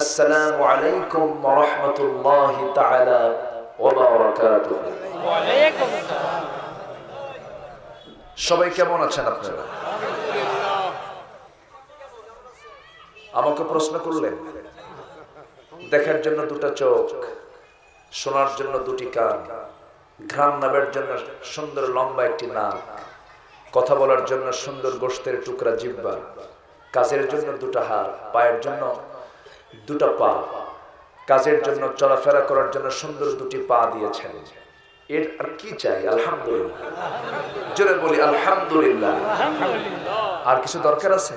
আসসালামু আলাইকুম ওয়া রাহমাতুল্লাহি তাআলা ওয়া বারাকাতুহু। ওয়া আলাইকুম আসসালাম। সবাই কেমন আছেন আপনারা? আমাকে প্রশ্ন করলেন। দেখার জন্য দুটো চোখ, শোনার জন্য দুটি কান, ঘ্রাণ নেবার জন্য সুন্দর লম্বা একটি নাক, কথা বলার জন্য সুন্দর গোশতের টুকরা জিহ্বা, কাজের জন্য দুটো হাত, পায়ের জন্য দুটো পা, কাজের জন্য চলাফেরা করার জন্য সুন্দর দুটি পা দিয়েছেন। এর আর কি চাই? আলহামদুলিল্লাহ। জোরে বলি আলহামদুলিল্লাহ। আর কিছু দরকার আছে?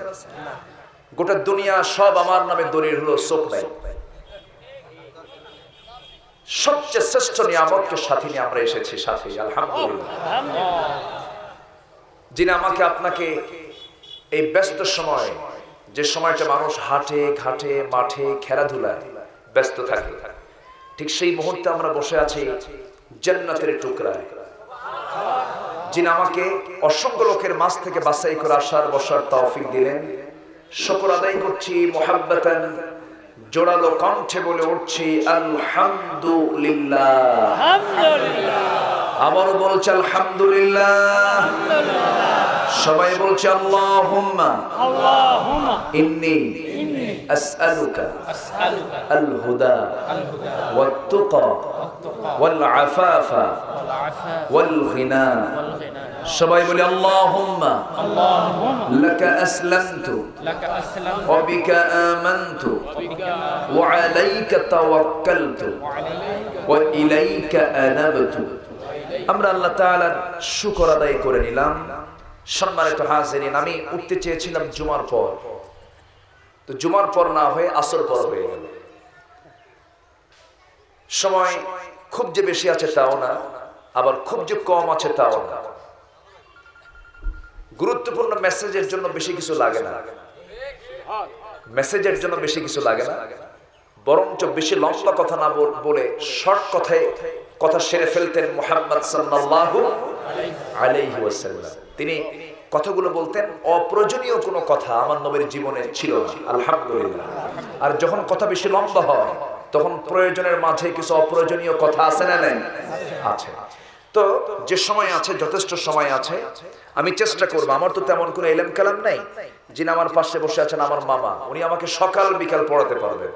গোটা দুনিয়া সব আমার নামে দলিল হলো, চোখ নাই। সবচেয়ে শ্রেষ্ঠ নিয়ামতকে সাথে নিয়ে আমরা এসেছি সাথে, আলহামদুলিল্লাহ। যিনি আমাকে আপনাকে এই ব্যস্ত সময়, যে সময়টা মানুষ হাটে ঘাটে মাঠে খেলাধুলায় ব্যস্ত থাকে, ঠিক সেই মুহূর্তে আমরা বসে আছি জান্নাতের টুকরায়। যিনি আমাকে অসংখ্য লোকের মাঝ থেকে বাছাই করে আসার বসার তৌফিক দিলেন, শুকর আদায় করছি মুহাব্বাতান, জোরালো কণ্ঠে বলে উঠছি আলহামদুলিল্লাহ। আবারও বলছি আলহামদুলিল্লাহ। সবাই বলছে আল্লাহুম্মা ইন্নী আসআলুকা আল হুদা ওয়াত তুকা ওয়াল আফাফা ওয়াল গিনা। সবাই বলে আল্লাহুম্মা লাকা আসলামতু ওয়া বিকা আমানতু ওয়া আলাইকা তাওয়াক্কালতু ওয়া ইলাইকা আনাবতু। আমরা আল্লাহ তাআলার শুকর আদায় করে নিলাম। সম্মানিত হাজিরিন, আমি উঠতে চেয়েছিলাম জুমার পর, তো জুমার পর না হয়ে আসর পর হয়ে গেল। সময় খুব যে বেশি আছে তাও না, আবার খুব যে কম আছে তাও না। গুরুত্বপূর্ণ মেসেজের জন্য বেশি কিছু লাগে না, মেসেজের জন্য বেশি কিছু লাগে না, বরঞ্চ বেশি লম্বা কথা না বলে শর্ট কথায় কথা সেরে ফেলতেন মুহাম্মদ সাল্লাল্লাহু আলাইহি ওয়াসাল্লাম। তিনি কথাগুলো বলতেন, অপ্রয়োজনীয় কোনো কথা আমার নবীর জীবনে ছিল না, আলহামদুলিল্লাহ। আর যখন কথা বেশি লম্বা হয় তখন প্রয়োজনের মাঝে কিছু অপ্রয়োজনীয় কথা আছে না নাই? আছে। তো যে সময় আছে, যথেষ্ট সময় আছে, আমি চেষ্টা করবো। আমার তো তেমন কোনো ইলম কালাম নাই। যিনি আমার পাশে বসে আছেন আমার মামা, উনি আমাকে সকাল বিকাল পড়াতে পারবেন।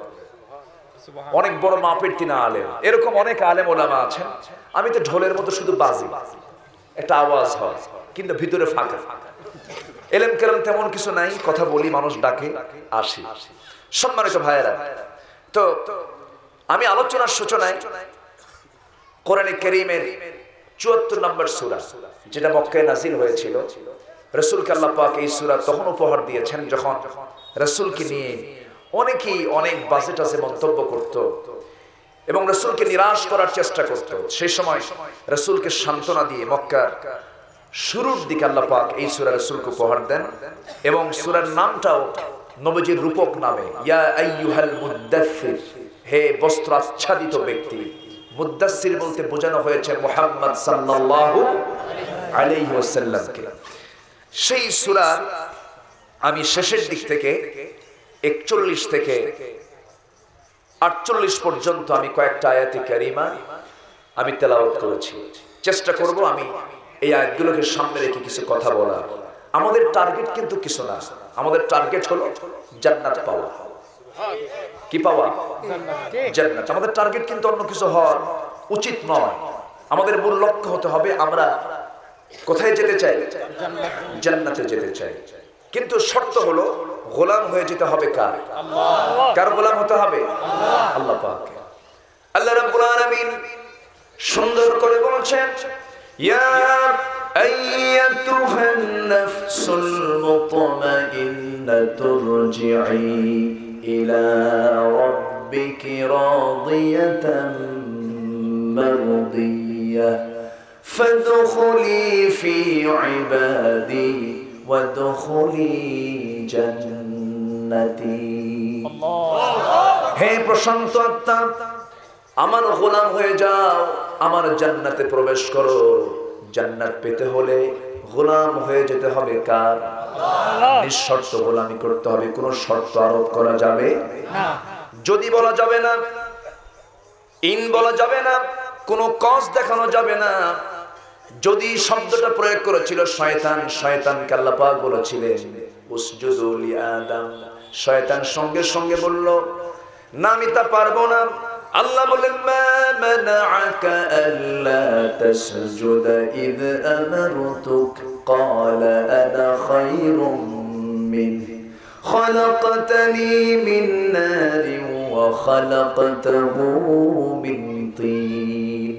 অনেক বড় মাপের তিনি আলেম, এরকম অনেক আলেম ওলামা আছেন। আমি তো ঢোলের মতো শুধু বাজি, একটা আওয়াজ হয় কিন্তু ভিতরে ফাঁকা। ইলম কালাম তেমন কিছু নাই, কথা বলি, মানুষ ডাকে, আসি। সম্মানিত ভাইয়েরা, তো আমি আলোচনার সূচনায় কোরআনে কারীমের ৭৪ নম্বর সূরা, যেটা মক্কায় নাযিল হয়েছিল, রাসূলকে আল্লাহ পাক এই সূরা তখন উপহার দিয়েছেন যখন রাসূলকে নিয়ে অনেকেই অনেক বাজে টাজে মন্তব্য করত এবং রাসূলকে নিরাশ করার চেষ্টা করত। সেই সময় রাসূলকে সান্ত্বনা দিয়ে মক্কার শুরুর দিকে আল্লাহ পাক এই সূরা রাসূলকে উপহার দেন এবং সূরার নামটাও নবীজির রূপক নামে, ইয়া আইয়ুহাল মুদ্দাসসির, হে বস্ত্র আচ্ছাদিত ব্যক্তি। মুদ্দাসসির বলতে বোঝানো হয়েছে মুহাম্মদ সাল্লাল্লাহু আলাইহি ওয়াসাল্লামকে। সেই সূরা আমি শেষের দিক থেকে ৪১ থেকে ৪৮ পর্যন্ত আমি কয়েকটা আয়াতে কারিমা আমি তেলাওয়াত করেছি। চেষ্টা করব আমি এই আয়াতগুলোকে সামনে রেখে কিছু কথা বলা। আমাদের টার্গেট কিন্তু কিছু না, আমাদের টার্গেট হলো জান্নাত পাওয়া। কি পাওয়া? জান্নাত। আমাদের টার্গেট কিন্তু অন্য কিছু হওয়া উচিত নয়। আমাদের মূল লক্ষ্য হতে হবে আমরা কোথায় যেতে চাই? জান্নাতে যেতে চাই। কিন্তু শর্ত হলো গোলাম হয়ে যেতে হবে কার? কার গোলাম হতে হবে? আল্লাহ পাক। আল্লাহ রাব্বুল আলামিন সুন্দর করে বলেছেন, ইয়া আইয়াতুহান নাফসুল মুতমাইন্নাতু রজিই ইলা রাব্বিকি রাদিয়াতাম মারদিয়াহ ফাদখুলি ফি ইবাদি ওয়াদখুলি জান্নাতি। হে প্রশান্ত আত্মা, আমার গোলাম হয়ে যাও, আমার জান্নাতে প্রবেশ করো। জান্নাত পেতে হলে গোলাম হয়ে যেতে হবে কার? নিঃশর্ত গোলামি করতে হবে, কোনো শর্ত আরোপ করা যাবে না। যদি বলা যাবে না, ইন বলা যাবে না, কোনো কজ দেখানো যাবে না। যদি শব্দটা প্রয়োগ করেছিল শয়তান, শয়তানকে আল্লাহ পাক বলেছিলেন উসজুদু লি আদম, শয়তান সঙ্গে সঙ্গে বলল না আমি তা পারবো না। আল্লাহ বলেন মা মানাআকা আল্লা তাসজুদা ইয আমারতুক ক্বালা আনা খায়রুম মিনহু খালাকতানি মিন নারিন ওয়া খালাকতাহু মিন তিন।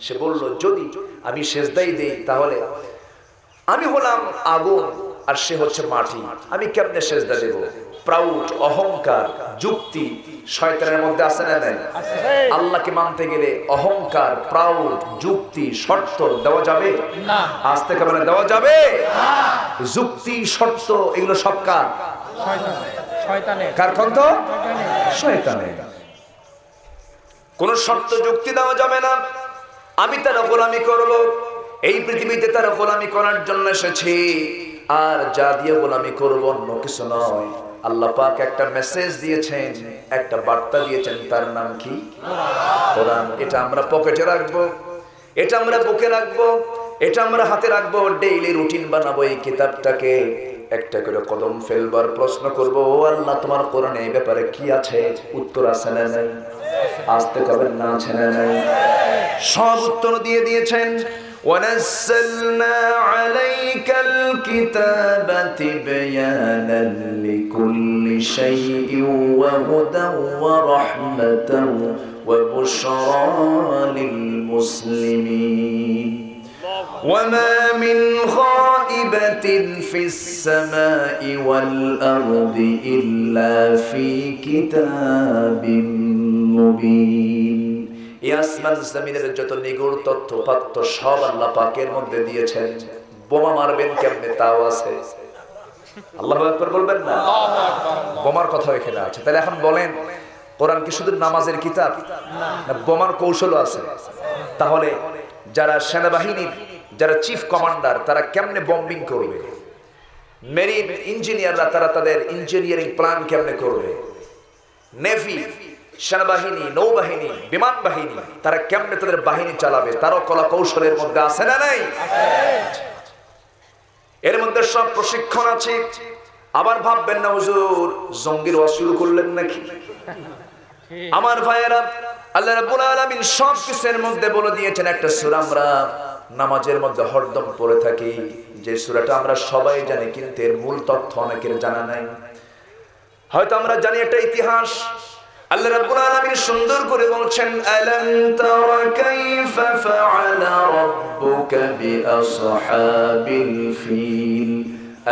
সে বলল যদি আমি সেজদাই দেই তাহলে আমি হলাম আগুন আর সে হচ্ছে মাটি, আমি কেমনে সেজদা দেব? প্রাউড, অহংকার, যুক্তি শয়তানের মধ্যে আছে না নাই? আল্লাহকে মানতে গেলে অহংকার, প্রাউড, যুক্তি, শর্ত দেওয়া যাবে না। আজ থেকে মানে দেওয়া যাবে না। যুক্তি, শর্ত এগুলো সব কার? শয়তানের। কার কন্ত? শয়তানের। কোন শর্ত যুক্তি দেওয়া যাবে না। আমি তার গোলামি করব, এই পৃথিবীতে তার গোলামি করার জন্য এসেছি, আর যা দিয়ে গোলামি করব অন্য কিছু নয়। আল্লাহ পাক একটা মেসেজ দিয়েছেন, একটা বার্তা দিয়েছেন, তার নাম কি? কোরআন। এটা আমরা পকেটে রাখবো, এটা আমরা বুকে রাখবো, এটা আমরা হাতে রাখবো, ডেইলি রুটিন বানাবো। এই কিতাবটাকে একটা করে কদম ফেলবার প্রশ্ন করবো, ও আল্লাহ তোমার কোরআনে এই ব্যাপারে কি আছে? উত্তর আছে না নাই? আসতে কবেন না আছে না নাই? সব উত্তর দিয়ে দিয়েছেন। وَنَزَّلْنَا عَلَيْكَ الْكِتَابَ تِبْيَانًا لِكُلِّ شَيْءٍ وَهُدًى وَرَحْمَةً وَبُشْرَى لِلْمُسْلِمِينَ وَمَا مِنْ غَائِبَةٍ فِي السَّمَاءِ وَالْأَرْضِ إِلَّا فِي كِتَابٍ মুবিন। আসমান জমিনের যত নিগূঢ় তথ্য পাত্র সব আল্লাহ পাকের মধ্যে দিয়েছেন। বোমা মারবেন কেমনে তাও আছে। আল্লাহু আকবার বলবেন না? বোমার কথা এখানে আছে। তাহলে এখন বলেন কোরআন কি শুধু নামাজের কিতাব? না, বোমার কৌশলও আছে। তাহলে যারা সেনাবাহিনীর যারা চিফ কমান্ডার তারা কেমনে বম্বিং করবে? মেরিন ইঞ্জিনিয়াররা তারা তাদের ইঞ্জিনিয়ারিং প্ল্যান কেমনে করবে? নেভি, সেনাবাহিনী, নৌবাহিনী, বিমান বাহিনী তারা কেমনে তাদের বাহিনী চালাবে? তারও কলা কৌশলের মধ্যে আছে না নাই? এর মধ্যে সব প্রশিক্ষণ আছে। আবার ভাববেন না হুজুর জঙ্গির ওয়াজ শুরু করলেন নাকি? আমার ভাইয়েরা, আল্লাহ রাব্বুল আলামিন সব কিছুর মধ্যে বলে দিয়েছেন। একটা সূরা আমরা নামাজের মধ্যে হরদম পড়ে থাকি, যে সূরাটা আমরা সবাই জানি, কিন্তু এর মূল তথ্য অনেকের জানা নাই। হয়তো আমরা জানি একটা ইতিহাস। আল্লাহ রাব্বুল আলামিন সুন্দর করে বলছেন আলাম তারা কাইফা ফাআলা রাব্বুকা বিআসহাবিল ফিল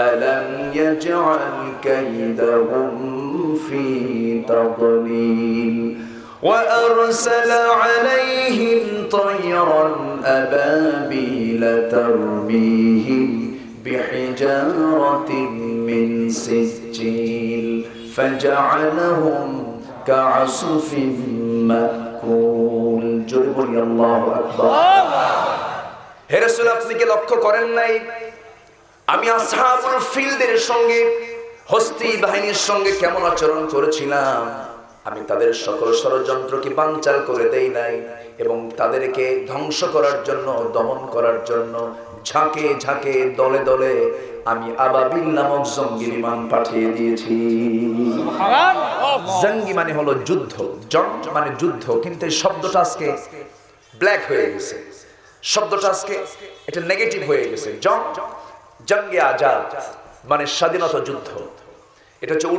আলাম ইয়াজআল কাইদাহুম ফি তাদলিল ওয়া আরসালা আলাইহিম তায়রান আবাবিল তারমিহিম বিহিজারাতিন মিন সিজ্জিল ফাজআলাহুম কাআসফিন মাকুল। জোরে বলি আল্লাহু আকবার। হে রাসূল, আপনি কি লক্ষ্য করেন নাই আমি আসহাবুল ফিলদের সঙ্গে, হস্তি বাহিনীর সঙ্গে কেমন আচরণ করেছিলাম? আমি তাদের সকল ষড়যন্ত্রকে বানচাল করে দেই নাই, এবং তাদেরকে ধ্বংস করার জন্য, দমন করার জন্য ঝাঁকে ঝাঁকে দলে দলে আমি আবাবিল নামক জঙ্গি বিমান পাঠিয়ে দিয়েছি। জঙ্গি মানে হলো যুদ্ধ, জং মানে যুদ্ধ, কিন্তু এই শব্দটা আজকে ব্ল্যাক হয়ে গেছে, শব্দটা আজকে এটা নেগেটিভ হয়ে গেছে। জঙ্গে আজাদ মানে স্বাধীনতা যুদ্ধ। এটা হচ্ছে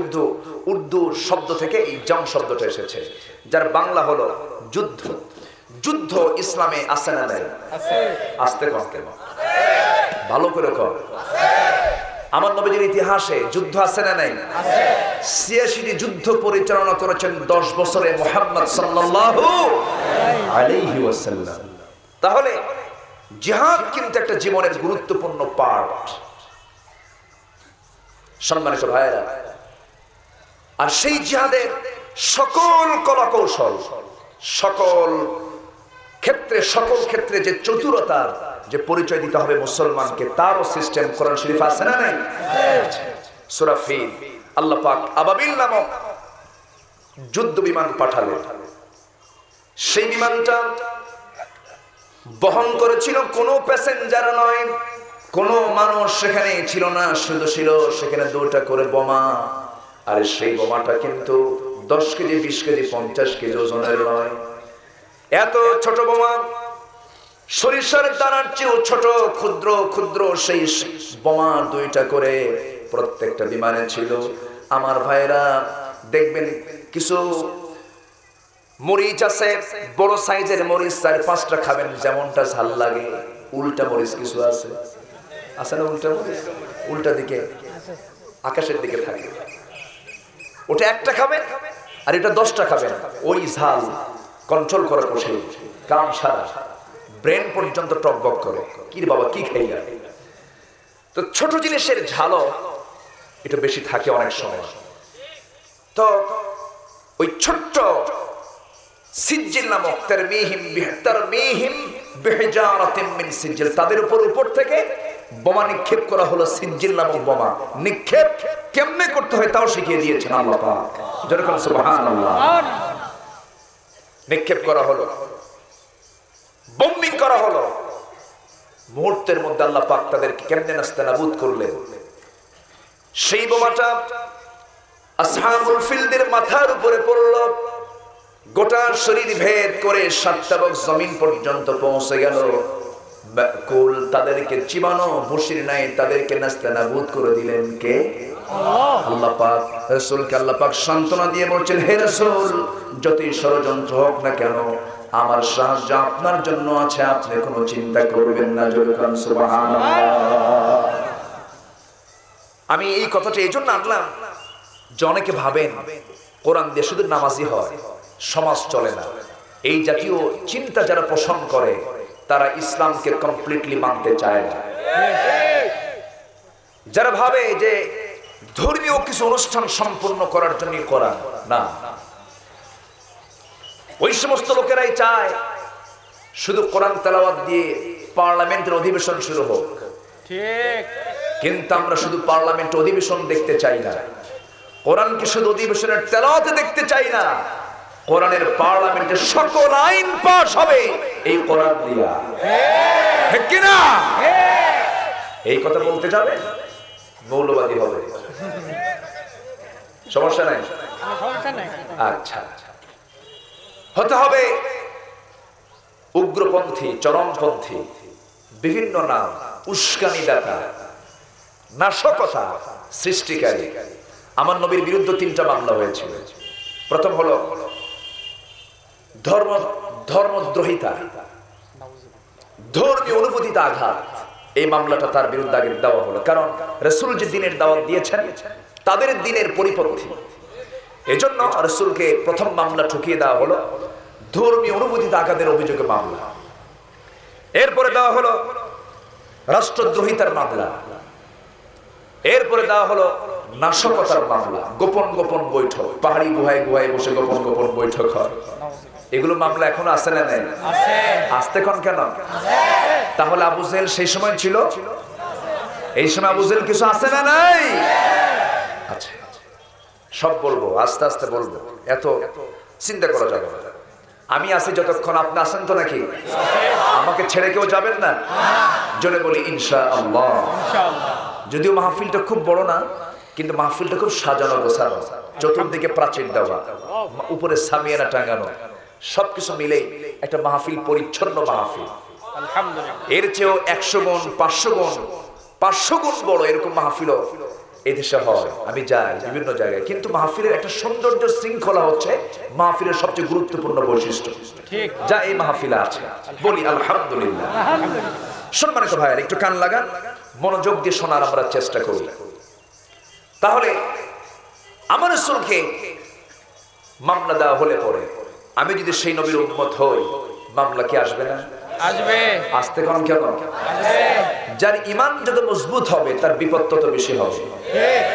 উর্দু শব্দ থেকে এই জং শব্দটা এসেছে, যার বাংলা হলো যুদ্ধ। যুদ্ধ ইসলামে আছে না নাই? আস্তে কম কেন, ভালো করে কর। আমার নবীর ইতিহাসে যুদ্ধ আছে না নাই? ৮৬টি যুদ্ধ পরিচালনা করেছেন ১০ বছরে মুহাম্মদ সাল্লাল্লাহু আলাইহি ওয়াসাল্লাম। তাহলে জিহাদ কিন্তু একটা জীবনের গুরুত্বপূর্ণ পার্ট। সম্মানিত ভাইয়েরা, আর সেই জিহাদের সকল কলা কৌশল, সকল ক্ষেত্রে যে চতুরতার যে পরিচয় দিতে হবে মুসলমানকে, তারও সিস্টেম কোরআন শরীফ আছে না নাই? সূরা ফিল, আল্লাহ পাক আবাবিল নামক যুদ্ধ বিমান পাঠালেন। সেই বিমানটা বহন করেছিল কোনো প্যাসেঞ্জার নয়, কোনো মানুষ সেখানে ছিল না, শুধু ছিল সেখানে 2টা করে বোমা। আর সেই বোমাটা কিন্তু 10 কেজি, 20 কেজি, 50 কেজি ওজনের নয়। এত ছোট বোমা, সরিষার দানার চেয়েও ছোট, ক্ষুদ্র ক্ষুদ্র সেই বোমা 2টা করে প্রত্যেকটা বিমানে ছিল। আমার ভাইরা দেখবেন কিছু মরিচ আছে, বড় সাইজের মরিচ 4-5টা খাবেন যেমনটা ঝাল লাগে। উল্টা মরিচ কিছু আছে, আছে না উল্টা মরিচ? উল্টা দিকে আকাশের দিকে থাকে, ওটা একটা খাবেন আর এটা 10টা খাবেন। ওই ঝাল কন্ট্রোল করা কঠিন, কাম সারা, ব্রেন পর্যন্ত টকবক করে, কি রে বাবা কি খাইয়া। তো ছোট জিনিসের ঝালও এটা বেশি থাকে অনেক সময়। তো ওই ছোট্ট সিজ্জিল নামক তারমিহিম বিহিজারাতিন মিন সিজ্জিল, তাদের উপর থেকে বোমা নিক্ষেপ করা হলো। সিজ্জিল নামক বোমা নিক্ষেপ কেমনে করতে হয় তাও শিখিয়ে দিয়েছেন আল্লাহ পাক। যেরকম সুবহানাল্লাহ, নিক্ষেপ করা হলো, বোম্বিং করা হলো। মুহূর্তের মধ্যে আল্লাহ পাক তাদেরকে কেমনে নাস্তানাবুদ করলেন। সেই বোমাটা আসহাবুল ফিলদের মাথার উপরে পড়লো, গোটা শরীর ভেদ করে 7টা বক্স জমিন পর্যন্ত পৌঁছে গেল। কুল তাদেরকে চিবানো বসির নাই, তাদেরকে নাস্তানাবুদ করে দিলেন কে? আল্লাহ পাক। রাসূলকে আল্লাহ পাক সান্ত্বনা দিয়ে বলছেন, হে রাসূল, যতই ষড়যন্ত্র হোক না কেন আমার সাহায্য আপনার জন্য আছে, আপনি কোনো চিন্তা করবেন না। যেরকম সুবহানাল্লাহ। আমি এই কথাটা এই জন্য আনলাম যে অনেকে ভাবেন কোরআন দিয়ে শুধু নামাজি হয়, সমাজ চলে না। এই জাতীয় চিন্তা যারা পোষণ করে তারা ইসলামকে কমপ্লিটলি মানতে চায় না। যারা ভাবে যে ধর্মীয় কিছু অনুষ্ঠান সম্পূর্ণ করার জন্য কোরআন, না, ওই সমস্ত লোকেরাই চায় শুধু কোরআন তেলাওয়াত দিয়ে পার্লামেন্টের অধিবেশন শুরু হোক। ঠিক। কিন্তু আমরা শুধু পার্লামেন্ট অধিবেশন দেখতে চাই না, কোরআনকে শুধু অধিবেশনের তেলাওয়াতে দেখতে চাই না। কোরআনের পার্লামেন্টে সকল আইন পাস হবে এই কোরআন দিয়া, ঠিক কি না? এই কথা বলতে যাবে মৌলবাদী হবে, সমস্যা নাই। আচ্ছা, হতে হবে উগ্রপন্থী, চরমপন্থী, বিভিন্ন নাম, উস্কানিদাতা, নাশকতা সৃষ্টিকারী। আমার নবীর বিরুদ্ধে 3টা মামলা হয়েছিল। প্রথম হলো ধর্মদ্রোহিতা, ধর্মীয় অনুভূতিতে আঘাত। এই মামলাটা তার বিরুদ্ধে আগে দেওয়া হলো, কারণ রাসূল যে দিনের দাওয়াত দিয়েছেন তাদের দিনের পরিপন্থী। এজন্য রাসূলকে প্রথম মামলা ঠুকিয়ে দেওয়া হলো ধর্মীয় অনুভূতিতে আঘাতের অভিযোগে মামলা। এরপরে দেওয়া হলো রাষ্ট্রদ্রোহিতার মামলা। এরপরে দেওয়া হলো নাশকতার মামলা, গোপন গোপন বৈঠক, পাহাড়ি গুহায় গুহায় বসে গোপন গোপন বৈঠক হয়। এগুলো মামলা এখনো আছে না নাই? আসতে কোন কেন? তাহলে আবু জেহেল সেই সময় ছিল, এই সময় আবু জেহেল কিছু আছে না নাই? আচ্ছা, সব বলবো, আস্তে আস্তে বলবো, এত চিন্তা করা যাবে না। আমি আছি যতক্ষণ, আপনি আছেন তো নাকি? আমাকে ছেড়ে কেউ যাবেন না? জোরে বলি ইনশাআল্লাহ। যদিও মাহফিলটা খুব বড় না, কিন্তু মাহফিলটা খুব সাজানো গোছানো, চতুর্দিকে প্রাচীর দেওয়া, উপরে সামিয়ানা টাঙানো, সবকিছু মিলে একটা মাহফিল, পরিচ্ছন্ন মাহফিল। এর চেয়েও 100 গুণ 500 গুণ বড় এরকম মাহফিল এদেশে হয়। আমি যাই বিভিন্ন জায়গায়, কিন্তু মাহফিলের একটা সৌন্দর্য শৃঙ্খলা হচ্ছে মাহফিলের সবচেয়ে গুরুত্বপূর্ণ বৈশিষ্ট্য, যা এই মাহফিলে আছে। বলি আলহামদুলিল্লাহ। সম্মানিত ভাইয়ের একটু কান লাগান, মনোযোগ দিয়ে শোনার আমরা চেষ্টা করি। তাহলে আমার রাসূলকে মামলা দেওয়া হলে পরে আমি যদি সেই নবীর উম্মত হই, মামলা কি আসবে না? আসবে। আসতে কোন কেন? যার ঈমান যত মজবুত হবে তার বিপদ তত বেশি হবে,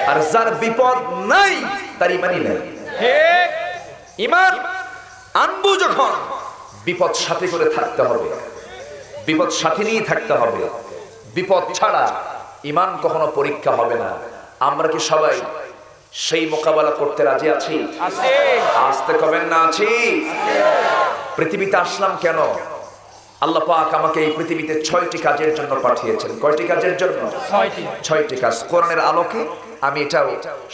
আর যার বিপদ নাই তার ঈমানই নাই। ঈমান আনবু যখন, বিপদ সাথে করে থাকতে হবে, বিপদ সাথে নিয়ে থাকতে হবে। বিপদ ছাড়া ঈমান কখনো পরীক্ষা হবে না। আমরা কি সবাই সেই মোকাবেলা করতে রাজি আছি? আছে। আসতে কবেন না আছি। পৃথিবীতে আসলাম কেন? আল্লাহ পাক আমাকে এই পৃথিবীতে 6টি কাজের জন্য পাঠিয়েছেন। কয়টি কাজের জন্য? 6টি। 6টি কাজ। কোরআনের আলোকে আমি এটাও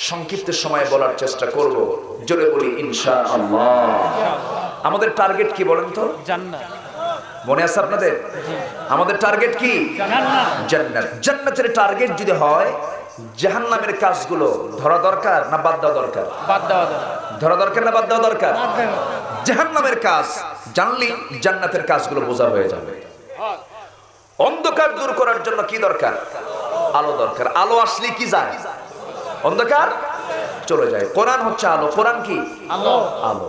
সংক্ষিপ্ত সময়ে বলার চেষ্টা করব। জোরে বলি ইনশাআল্লাহ। আমাদের টার্গেট কি বলেন তো? জান্নাত। মনে আছে আপনাদের? আমাদের টার্গেট কি? জান্নাত। জান্নাত। জান্নাতের টার্গেট যদি হয়, জাহান্নামের কাজগুলো ধরা দরকার না বাদ দেওয়া দরকার? বাদ দেওয়া দরকার। ধরা দরকার না বাদ দেওয়া দরকার? জাহান্নামের কাজ জানলি জান্নাতের কাজগুলো বোঝা হয়ে যাবে। অন্ধকার দূর করার জন্য কি দরকার? আলো দরকার। আলো আসলে কি যায়? অন্ধকার চলে যায়। কোরআন হচ্ছে আলো। কোরআন কি? আলো। আলো।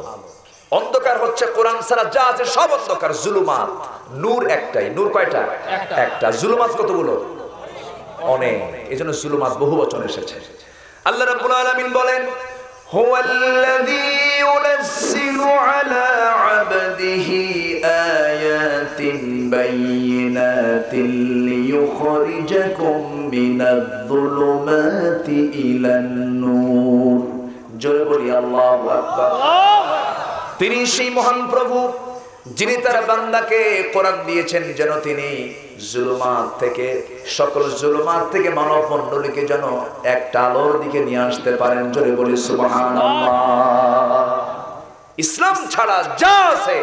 অন্ধকার হচ্ছে কোরআন ছাড়া যা আছে সব অন্ধকার, জুলুমাত। নূর একটাই। নূর কয়টা? একটা। জুলুমাত কতগুলো? অনেক। এজন্য জুলুমাত বহু বচন এসেছে। আল্লাহ রাব্বুল আলামিন বলেন, হুয়াল্লাযী ইউনাজ্জিলু আলা আবদিহি আয়াতিন বাইয়িনাতিন লিইখরিজাকুম মিনায-যুলুমাতি ইলান-নূর। জোরে বলি আল্লাহু আকবার। তিনি সেই মহান প্রভু যিনি তার বান্দাকে কোরআন দিয়েছেন যেন তিনি জুলুমাত থেকে, সকল জুলুমাত থেকে মানব মণ্ডলীকে যেন একটা আলোর দিকে নিয়ে আসতে পারেন। জোরে বলি সুবহানাল্লাহ। ইসলাম ছাড়া যা আছে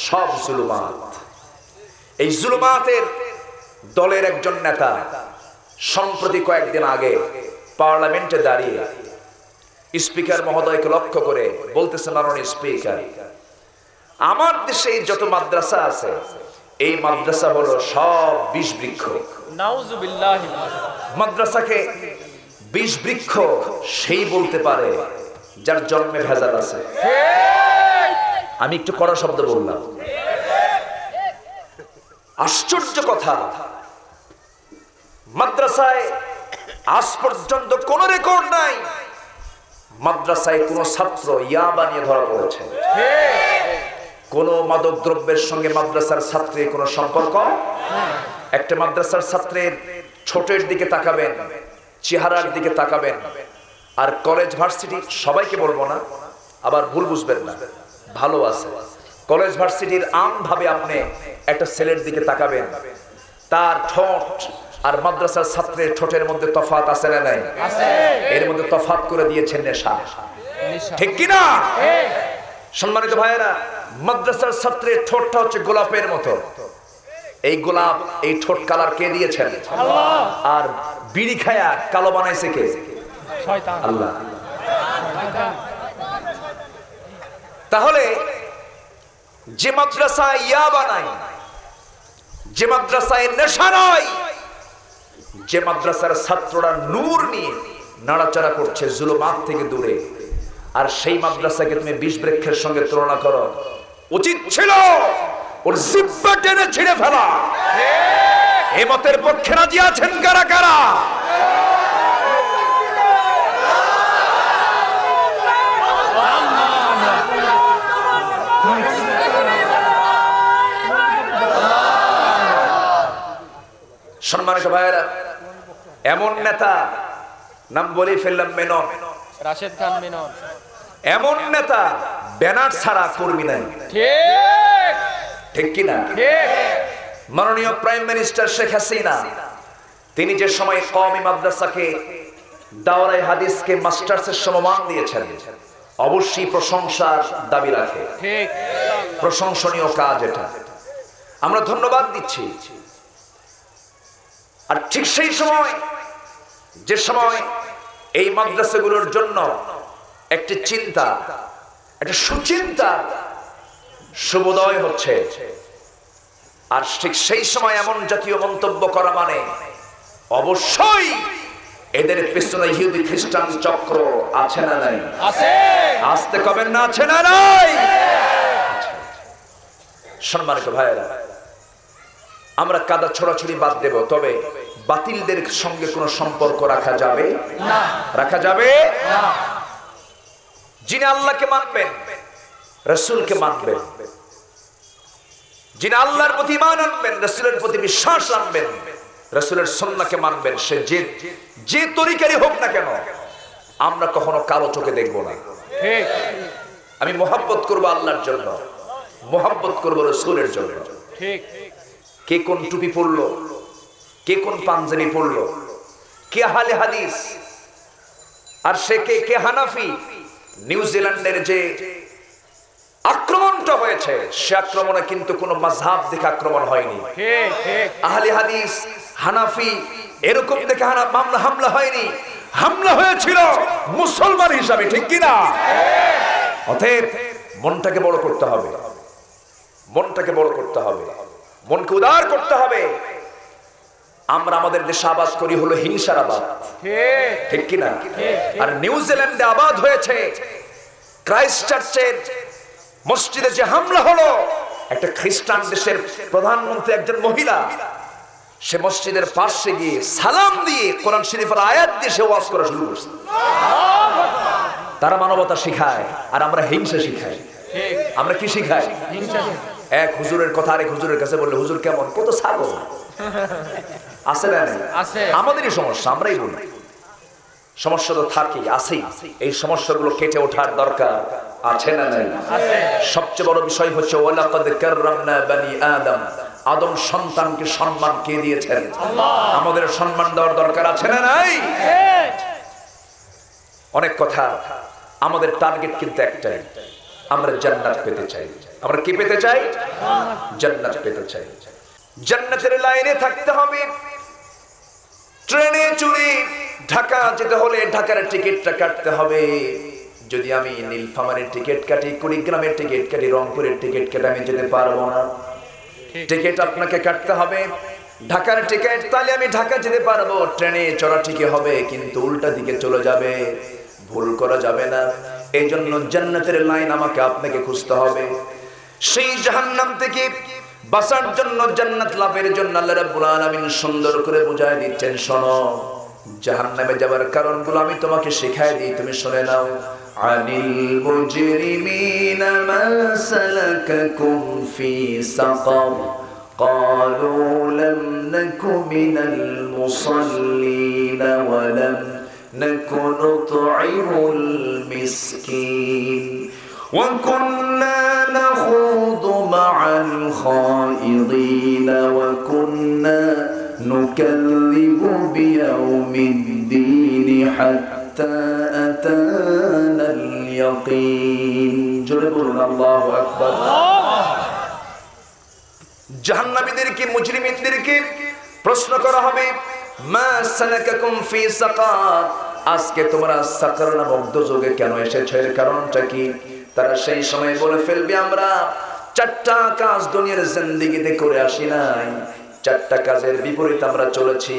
সব জুলুমাত। এই জুলুমাতের দলের একজন নেতা সম্প্রতি কয়েকদিন আগে পার্লামেন্টে দাঁড়িয়ে স্পিকার মহোদয়কে লক্ষ্য করে বলতেছেন, মাননীয় স্পিকার, আমার দেশে যত মাদ্রাসা আছে এই মাদ্রাসা হলো সব বিষ বৃক্ষ। নাউজুবিল্লাহি। মাদ্রাসাকে বিষ বৃক্ষ সেই বলতে পারে যার জন্মে ভেজাল আছে। আমি একটু কড়া শব্দ বললাম। আশ্চর্য কথা, মাদ্রাসায় আজ পর্যন্ত কোন রেকর্ড নাই মাদ্রাসায় কোন ছাত্র ইয়াবা নিয়ে ধরা পড়েছে। কোন মাদক দ্রব্যের সঙ্গে মাদ্রাসার ছাত্রের কোন সম্পর্ক? একটা মাদ্রাসার ছাত্রের ছোটের দিকে তাকাবেন, চেহারার দিকে তাকাবেন, আর কলেজ ভার্সিটি, সবাইকে বলবো না, আবার ভুল বুঝবেন না, ভালো আছে। কলেজ ভার্সিটির আমভাবে আপনি একটা ছেলের দিকে তাকাবেন, তার ঠোঁট আর মাদ্রাসার ছাত্রের ঠোঁটের মধ্যে তফাৎ আছে না নাই? এর মধ্যে তফাৎ করে দিয়েছেন নেশা। ঠিক কিনা? সম্মানিত ভাইয়েরা, মাদ্রাসার ছাত্রের ঠোঁটটা হচ্ছে গোলাপের মতো। এই গোলাপ, এই ঠোঁট কালার কে দিয়েছেন? আল্লাহ। আর বিড়ি খায়া কালো বানাইছে কে? শয়তান। আল্লাহ। তাহলে যে মাদ্রাসায় ইয়াবা নাই, যে মাদ্রাসায় নেশা নাই, যে মাদ্রাসার ছাত্ররা নূর নিয়ে নাড়াচাড়া করছে জুলুমাত থেকে দূরে, আর সেই মাদ্রাসাকে তুমি বিষ বৃক্ষের সঙ্গে তুলনা করো, উচিত ছিল ওর জিহ্বা টেনে ছিঁড়ে ফেলা। এই মতের পক্ষে রাজি আছেন কারা কারা? সম্মানিত ভাইয়েরা, এমন নেতা, নাম বলেই ফেললাম, মেনন, রাশেদ খান মেনন। এমন নেতা ব্যানার ছাড়া কর্মী নাই। ঠিক। ঠিক কিনা? ঠিক। মাননীয় প্রাইম মিনিস্টার শেখ হাসিনা, তিনি যে সময় কওমি মাদ্রাসাকে, দাওরায়ে হাদিসকে মাস্টার্সের সমমান দিয়েছেন, অবশ্যই প্রশংসার দাবি রাখে। ঠিক। প্রশংসনীয় কাজ এটা, আমরা ধন্যবাদ দিচ্ছি। আর ঠিক সেই সময়, যে সময় এই মাদ্রাসাগুলোর জন্য একটি চিন্তা, একটা সুচিন্তা শুভোদয় হচ্ছে, আর ঠিক সেই সময় এমন জাতীয় মন্তব্য করা মানে অবশ্যই এদের পেছনে ইহুদি খ্রিস্টান চক্র আছে না নাই? আছে। আসতে কবেন না আছে না নাই? সম্মানিত ভাইয়েরা, আমরা কাদা ছোড়াছুড়ি বাদ দেব, তবে বাতিলদের সঙ্গে কোনো সম্পর্ক রাখা যাবে না। রাখা যাবে না। যিনি আল্লাহকে মানবেন, রাসূলকে মানবেন, যিনি আল্লাহর প্রতি ঈমান আনবেন, রাসূলের প্রতি বিশ্বাস আনবেন, রাসূলের সুন্নাহকে মানবেন, সে যে তরিকারই হোক না কেন, আমরা কখনো কালো চোখে দেখব না। ঠিক। আমি মোহাব্বত করব আল্লাহর জন্য, মোহাব্বত করব রাসূলের জন্য। ঠিক। কে কোন টুপি পরলো, কে কোন পাঞ্জাবি পরলো, কে আহলে হাদিস আর সে কে হানাফি। নিউজিল্যান্ডের যে আক্রমণটা হয়েছে সে আক্রমণে কিন্তু কোনো মাযহাব দেখে আক্রমণ হয়নি। ঠিক ঠিক। আহলে হাদিস হানাফি এরকম দেখে হামলা হয়নি, হামলা হয়েছিল মুসলমান হিসাবে, ঠিক কি না? অতএব মনটাকে বড় করতে হবে, মনটাকে বড় করতে হবে, মনকে উদার করতে হবে। আমরা আমাদের দেশে আবাদ করি হলো হিংসার আবাদ, ঠিক কি না? আর নিউজিল্যান্ডে আবাদ হয়েছে ক্রাইস্ট চার্চের মসজিদে যে হামলা হলো, একটা খ্রিস্টান দেশের প্রধানমন্ত্রী একজন মহিলা সে মসজিদের পাশে গিয়ে সালাম দিয়ে কোরআন শরীফের আয়াত দিয়ে সে ওয়াজ করা শুরু করছে। তারা মানবতা শিখায় আর আমরা হিংসা শিখাই। আমরা কি শিখাই? এক হুজুরের কথা আরেক হুজুরের কাছে বললে হুজুর কেমন, কত ছাগল আছে না? আমাদেরই সমস্যা, আমরাই বলি। সমস্যা তো থাকেই, আছেই। এই সমস্যাগুলো কেটে ওঠার দরকার আছে না নাই? সবচেয়ে বড় বিষয় হচ্ছে ওয়ালাকাদ কাররামনা বানি আদম, আদম সন্তানকে সম্মান কে দিয়েছেন? আমাদের সম্মান দেওয়ার দরকার আছে না নাই? অনেক কথা, আমাদের টার্গেট কিন্তু একটাই, আমরা জান্নাত পেতে চাই। আমরা কি পেতে চাই? জান্নাত পেতে চাই। জান্নাতের লাইনে থাকতে হবে। ট্রেনে চড়ে ঢাকা যেতে হলে ঢাকার টিকিটটা কাটতে হবে। যদি আমি নীলফামারীর টিকিট কাটি, কুড়িগ্রামের টিকিট কাটি, রংপুরের টিকিট কাটি, আমি যেতে পারবো না। টিকিট আপনাকে কাটতে হবে, ঢাকার টিকিট, তাহলে আমি ঢাকা যেতে পারবো। ট্রেনে চড়া ঠিকই হবে কিন্তু উল্টা দিকে চলে যাবে, ভুল করা যাবে না। এই জন্য জান্নাতের লাইন আমাকে আপনাকে খুঁজতে হবে। সেই জাহান্নাম থেকে বাঁচার জন্য, জান্নাত লাভের জন্য আল্লাহ রাব্বুল আলামিন সুন্দর করে বুঝায় দিচ্ছেন, শোনো জাহান্নামে যাবার কারণগুলো আমি তোমাকে শিখাই দিই, তুমি শুনে নাও। আনিল মুজরিমিনা মা সালাকাকুম ফি সাকার ক্বালু লাম নাকু মিনাল মুসাল্লিন ওয়া লাম নাকু নুতঈমুল মিসকিন ওয়া কুন্না নাখুদু মা'আল খাইদিন ওয়া কুন্না নুকাযযিবু বিয়াউমিদ্দিন হাত্তা আতানাল ইয়াকিন। জোরে বলুন আল্লাহু আকবার। জাহান্নামীদেরকে, মুজরিমিনদেরকে প্রশ্ন করা হবে, মা সালাকাকুম ফি সাকার, আজকে তোমরা সাকার নামক দোজখে কেন এসেছো, এর কারণটা কি? তারা সেই সময় বলে ফেলবে, আমরা চারটা কাজ দুনিয়ার জিন্দেগিতে করে আসি নাই, চারটা কাজের বিপরীত আমরা চলেছি।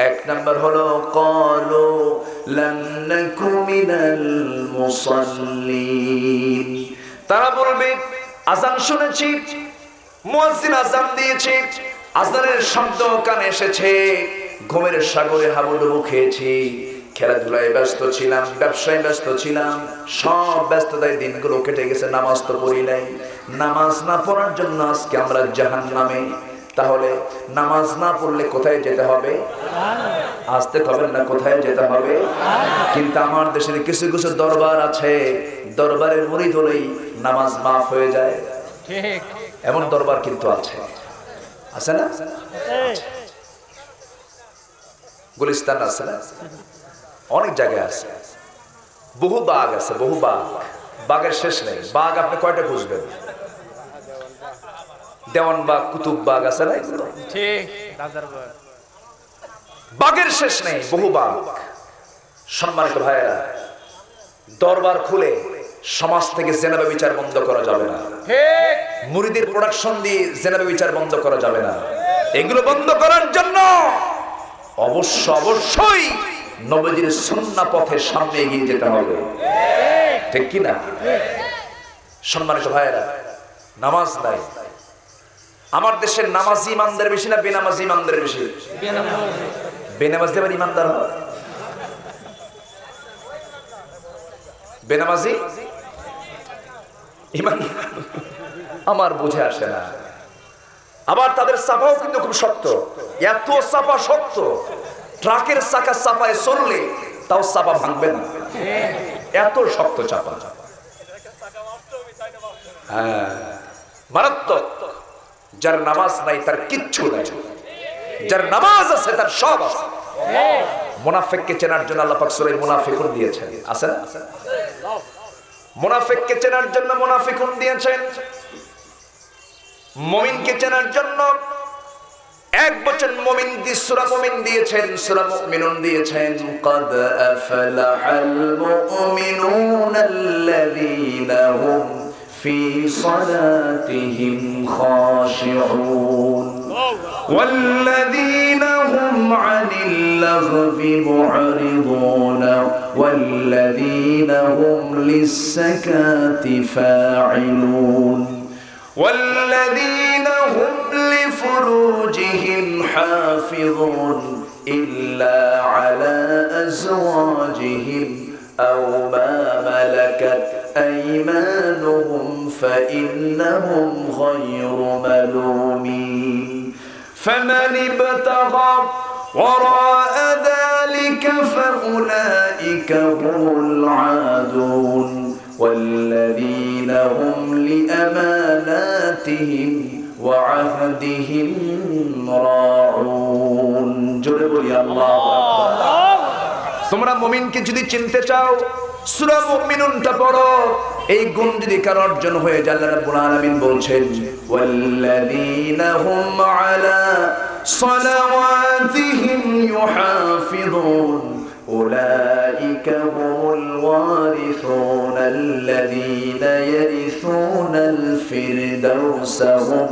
এক নাম্বার হলো ক্বালু লাম নাকু মিনাল মুসাল্লিন, তারা বলবে আযান শুনেছি, মুয়াজ্জিন আযান দিয়েছে, আযানের শব্দ কানে এসেছে, ঘুমের সাগরে হাবুডুবু খেয়েছি, খেলাধুলায় ব্যস্ত ছিলাম, ব্যবসায় ব্যস্ত ছিলাম, সব ব্যস্ততায় দিনগুলো কেটে গেছে, নামাজ তো পড়ি নাই। নামাজ না পড়ার জন্য আজকে আমরা জাহান্নামে। তাহলে নামাজ না পড়লে কোথায় যেতে হবে? আসতে হবে না, কোথায় যেতে হবে? কিন্তু আমার দেশের কিছু কিছু দরবার আছে, দরবারের মুরিদ হলেই নামাজ মাফ হয়ে যায়। ঠিক। এমন দরবার কিন্তু আছে, আছে না? গুলিস্তান আছে না, অনেক জায়গায় আছে, বহু বাগ আছে, বহু বাগ, বাগের শেষ নেই। বাগ আপনি কয়টা খুঁজবেন? দেওয়ানবাগ, কুতুববাগ আছে না, ঠিক, রাজারবাগ, বাগের শেষ নেই, বহু বাগ। সম্মানিত ভাইয়েরা, দরবার খুলে সমাজ থেকে জেনা ব্যভিচার বন্ধ করা যাবে না, ঠিক, মুরিদের প্রোডাকশন দিয়ে জেনা ব্যভিচার বন্ধ করা যাবে না। এগুলো বন্ধ করার জন্য অবশ্যই নবীজির সুন্নাহ পথের সামনে এগিয়ে যেতে হবে, ঠিক কি না? সম্মানিত ভাইয়েরা, নামাজ নাই। আমার দেশের নামাজি ইমানদার বেশি না বেনামাজি ইমানদার বেশি? বেনামাজি আবার ইমানদার হয়, বেনামাজি ইমান আমার বুঝে আসে না। আবার তাদের চাপাও কিন্তু খুব শক্ত, এত চাপা শক্ত, ট্রাকের চাকা চাপায় চললে তাও চাপা ভাঙবে না। এত শক্ত চাপা, হ্যাঁ মারাত্মক। যার নামাজ নাই তার কিচ্ছু নাই, যার নামাজ আছে তার সব আছে। মুনাফিককে চেনার জন্য আল্লাহ পাক সূরা মুনাফিকুন দিয়েছেন, আছে না? মুনাফিককে চেনার জন্য মুনাফিকুন দিয়েছেন, মুমিনকে চেনার জন্য এক বচন মুমিন সূরা মুমিন দিয়েছেন, সূরা মুমিনুন দিয়েছেন। ক্বাদ আফলাহাল মুমিনুনাল্লাযীনা হুম ফি সালাতিহিম খাশিউন ওয়াল্লাযীনা হুম আনিল লাগবি মু'রিদুন ওয়াল্লাযীনা হুম লিস-সাকাতি ফাঈলুন والذين هم لفروجهم حافظون إلا على أزواجهم أو ما ملكت أيمانهم فإنهم غير ملومين فمن ابتغى وراء ذلك فأولئك هم العادون والذين هم لأماناتهم وعهدهم راعون জোরে বলি আল্লাহু আকবার। তোমরা মুমিনকে যদি চিনতে চাও সূরা মুমিনুনটা পড়ো। এই গুণ যদি কারো অর্জন হয়ে যায়, আল্লাহ রাব্বুল আলামিন বলছেন ওয়াল্লাযীনা হুম আলা সালাওয়াতিহিম ইউহাফিযুন أولئك هم الوارثون الذين يرثون الفردوس هم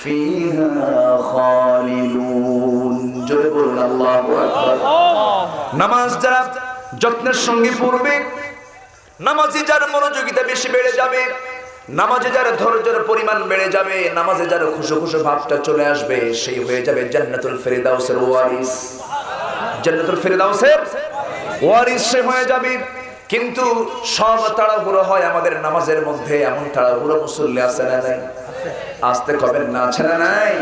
فيها خالدون জোরে বলুন আল্লাহু আকবার। নামাজ যারা যত্নের সঙ্গে পড়বে, নামাজে যার মনোযোগিতা বেশি বেড়ে যাবে, নামাজে যার ধৈর্যের পরিমাণ বেড়ে যাবে, নামাজে যার খুশু খুশু ভাবটা চলে আসবে, সেই হয়ে যাবে জান্নাতুল ফেরদাউসের ওয়ারিস। জান্নাতুল ফেরদাউসের ওয়ারিস সে হয়ে যাবে। কিন্তু সব তাড়াহুড়ো হয় আমাদের নামাজের মধ্যে। এমন তাড়াহুড়ো মুসল্লি আছে না নাই? আসতে কবেন না, আছে না নাই?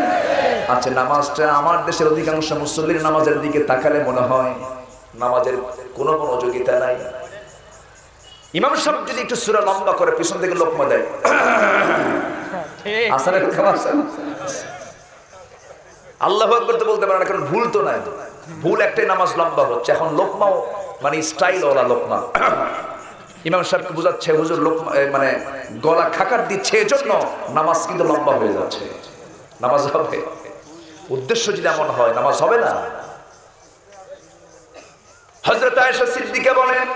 আচ্ছা, নামাজটা আমার দেশের অধিকাংশ মুসল্লির নামাজের দিকে তাকালে মনে হয় নামাজের কোনো মনোযোগিতা নাই। ইমাম সাহেব যদি একটু সূরা লম্বা করে পিছন থেকে লোকমা দেয়, আসলে আল্লাহু আকবার তো বলতে পারে না, কারণ ভুল তো নাই। ভুল একটাই, নামাজ লম্বা হচ্ছে। এখন লোকমাও মানে স্টাইল ওলা লোকমা। ইমাম সাহেবকে বোঝাচ্ছে হুজুর লোকমা মানে গলা খাকার দিচ্ছে, এজন্য নামাজ কিন্তু লম্বা হয়ে যাচ্ছে। নামাজ হবে, উদ্দেশ্য যদি এমন হয় নামাজ হবে না। হযরত আয়েশা সিদ্দিকা বলেন,